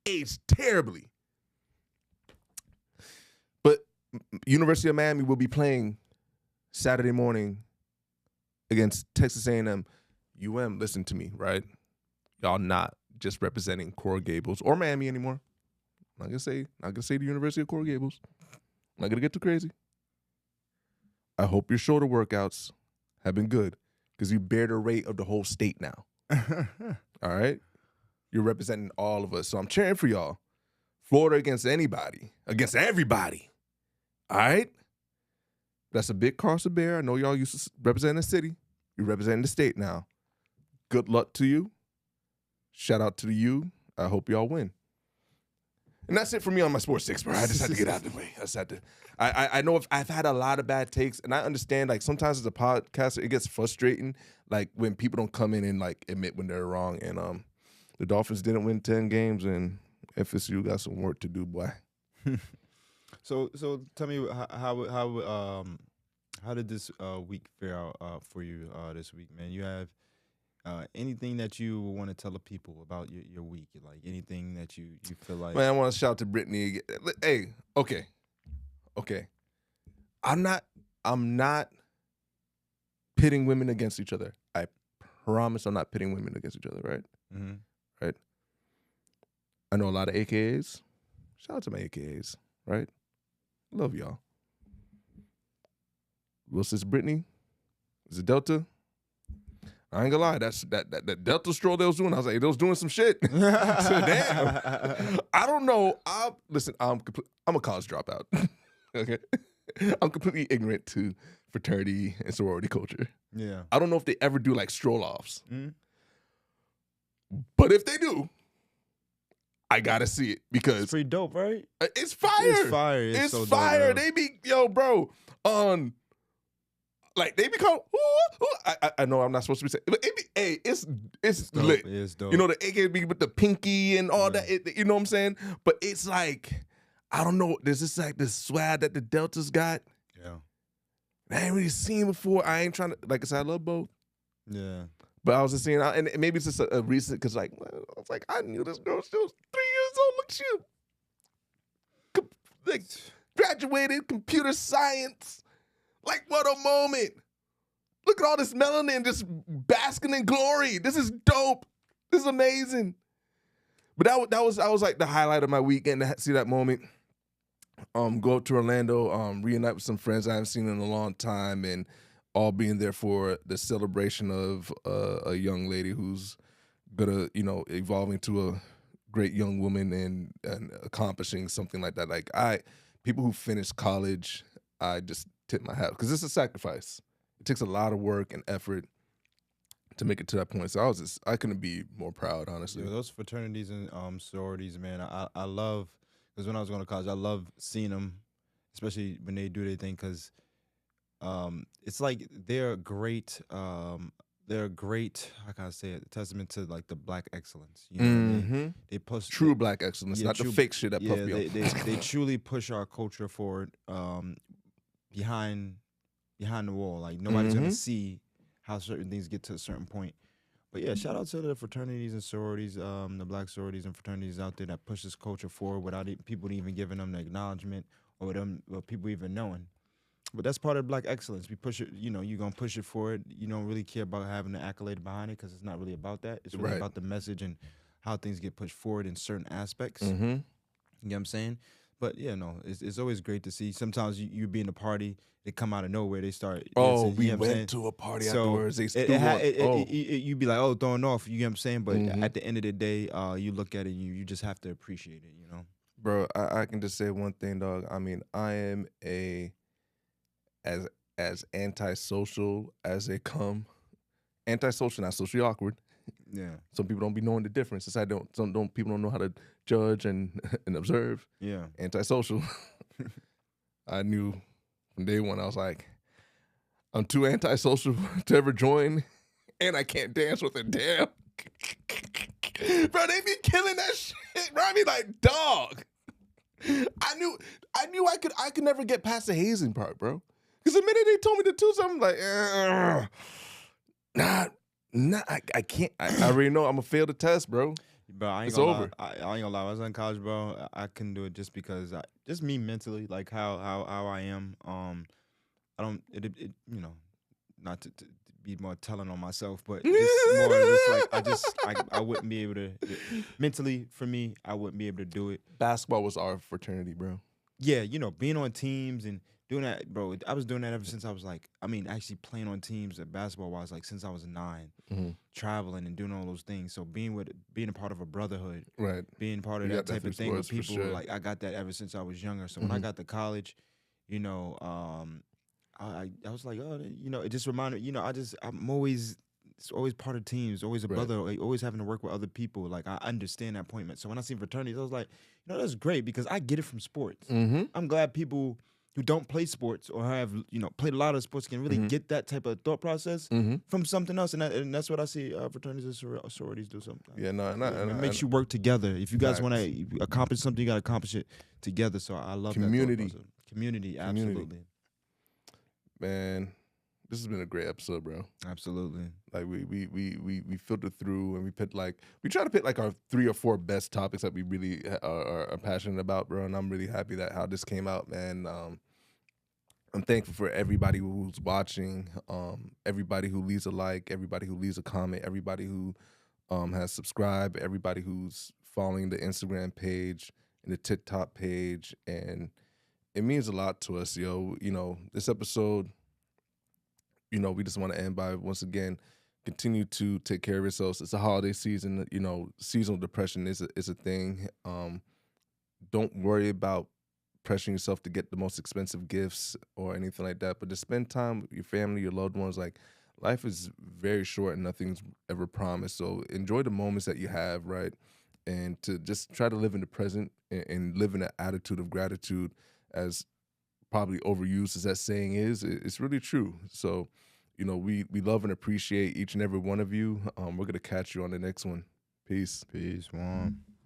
Aged terribly. But University of Miami will be playing Saturday morning against Texas A&M. UM, listen to me, right? Y'all not just representing Coral Gables or Miami anymore. I'm not gonna say the University of Coral Gables. I'm not gonna get too crazy. I hope your shoulder workouts have been good because you bear the rate of the whole state now. All right? You're representing all of us. So I'm cheering for y'all. Florida against anybody, against everybody. All right? That's a big cross to bear. I know y'all used to represent the city. You're representing the state now. Good luck to you. Shout out to you. I hope y'all win. And that's it for me on my sports takes, bro. I just had to get out of the way. I just had to. I know if I've had a lot of bad takes, and I understand, like, sometimes as a podcaster, it gets frustrating, like, when people don't come in and, like, admit when they're wrong. And the Dolphins didn't win 10 games, and FSU got some work to do, boy. So tell me how did this week fare out for you this week, man? You have anything that you want to tell the people about your week? Like anything that you feel like? Man, I want to shout to Brittany. Hey, okay. I'm not pitting women against each other. I promise I'm not pitting women against each other, right? Mm-hmm. Right. I know a lot of AKAs. Shout out to my AKAs, right? Love y'all. Well, sis Brittany, is it Delta? I ain't gonna lie, that Delta stroll they was doing, I was like, they was doing some shit. So, damn. I don't know. Listen, I'm a college dropout. Okay, I'm completely ignorant to fraternity and sorority culture. Yeah, I don't know if they ever do like stroll offs, mm-hmm. but if they do, I gotta see it because it's pretty dope, right? It's fire. It's fire. It's so fire. Dope, they be bro, on. Like, they become, I know I'm not supposed to be saying, but it's dope. lit. It's dope. You know, the AKB with the pinky and all that, you know what I'm saying? But it's like, I don't know, there's just like this swag that the Deltas got. Yeah. I ain't really seen before. I ain't trying to, like I said, I love both. Yeah. But I was just seeing, and maybe it's just a recent, because like, I was like, I knew this girl, she was 3 years old, look at you. Like, graduated computer science. Like, what a moment. Look at all this melanin just basking in glory. This is dope. This is amazing. But that was like the highlight of my weekend to see that moment. Go up to Orlando, reunite with some friends I haven't seen in a long time, and all being there for the celebration of a young lady who's gonna, evolve into a great young woman and accomplishing something like that. Like, people who finish college, I just tip my hat, because it's a sacrifice. It takes a lot of work and effort to make it to that point. So I couldn't be more proud, honestly. Yeah, those fraternities and sororities, man, I love, because when I was going to college, I love seeing them, especially when they do their thing, because it's like they're a great, how can I say it, testament to like the black excellence. You know what I mean? They push true black excellence, not the fake shit that puff me up. They truly push our culture forward. Behind the wall, like nobody's gonna see how certain things get to a certain point. But yeah, shout out to the fraternities and sororities, the black sororities and fraternities out there that push this culture forward without people even giving them the acknowledgement or people even knowing. But that's part of black excellence. We push it, you're gonna push it forward. You don't really care about having the accolade behind it because it's not really about that. It's really about the message and how things get pushed forward in certain aspects. You know what I'm saying? But yeah, no, it's always great to see. Sometimes you be in a party, they come out of nowhere, they start. We went to a party afterwards. You be like, throwing off. You know what I'm saying? But at the end of the day, you look at it, you just have to appreciate it. Bro, I can just say one thing, dog. I mean, I am as antisocial as they come. Antisocial, not socially awkward. Yeah. Some people don't be knowing the difference. People don't know how to judge and observe. Yeah. Antisocial. I knew from day one, I was like, I'm too antisocial to ever join, and I can't dance with a damn. Bro, they be killing that shit. Bro, I mean, like, dog. I knew I could never get past the hazing part, bro. Because the minute they told me to do something, I'm like, nah, I can't. I already know I'm gonna fail the test, bro. Bro, I ain't it's gonna over. Lie. I ain't gonna lie. When I was in college, bro, I couldn't do it just because just me mentally, like how I am. I don't, not to be more telling on myself, but just more just like I wouldn't be able to mentally. For me, I wouldn't be able to do it. Basketball was our fraternity, bro. Yeah, being on teams and doing that, bro. I was doing that ever since I was actually playing on teams at basketball-wise, like since I was 9, traveling and doing all those things. So being a part of a brotherhood, right? Being part of that type of thing with people, like I got that ever since I was younger. So when I got to college, I was like, oh, you know, it just reminded, you know, I'm always, it's always part of teams, always a Right. brother, like, always having to work with other people. Like, I understand that point. So when I see fraternities, I was like, you know, that's great because I get it from sports. Mm-hmm. I'm glad people who don't play sports or have, you know, played a lot of sports can really get that type of thought process from something else. And that's what I see fraternities and sororities do sometimes. Yeah, no, It makes you work together. If you guys want Facts. to accomplish something, you got to accomplish it together. So I love Community. that thought process. Community, absolutely. Man, this has been a great episode, bro. Absolutely. Like we filtered through and we try to pick like our 3 or 4 best topics that we really are passionate about, bro. And I'm really happy that how this came out, man. I'm thankful for everybody who's watching, everybody who leaves a like, everybody who leaves a comment, everybody who has subscribed, everybody who's following the Instagram page and the TikTok page, and it means a lot to us, yo. You know, this episode, you know, we just want to end by once again continue to take care of yourselves. It's a holiday season, you know. Seasonal depression is a thing. Don't worry about pressuring yourself to get the most expensive gifts or anything like that, but to spend time with your family, your loved ones. Like, life is very short and nothing's ever promised, so enjoy the moments that you have, right? And to just try to live in the present and live in an attitude of gratitude. As probably overused as that saying is, it's really true. So, you know, we love and appreciate each and every one of you. We're gonna catch you on the next one. Peace. Peace, one.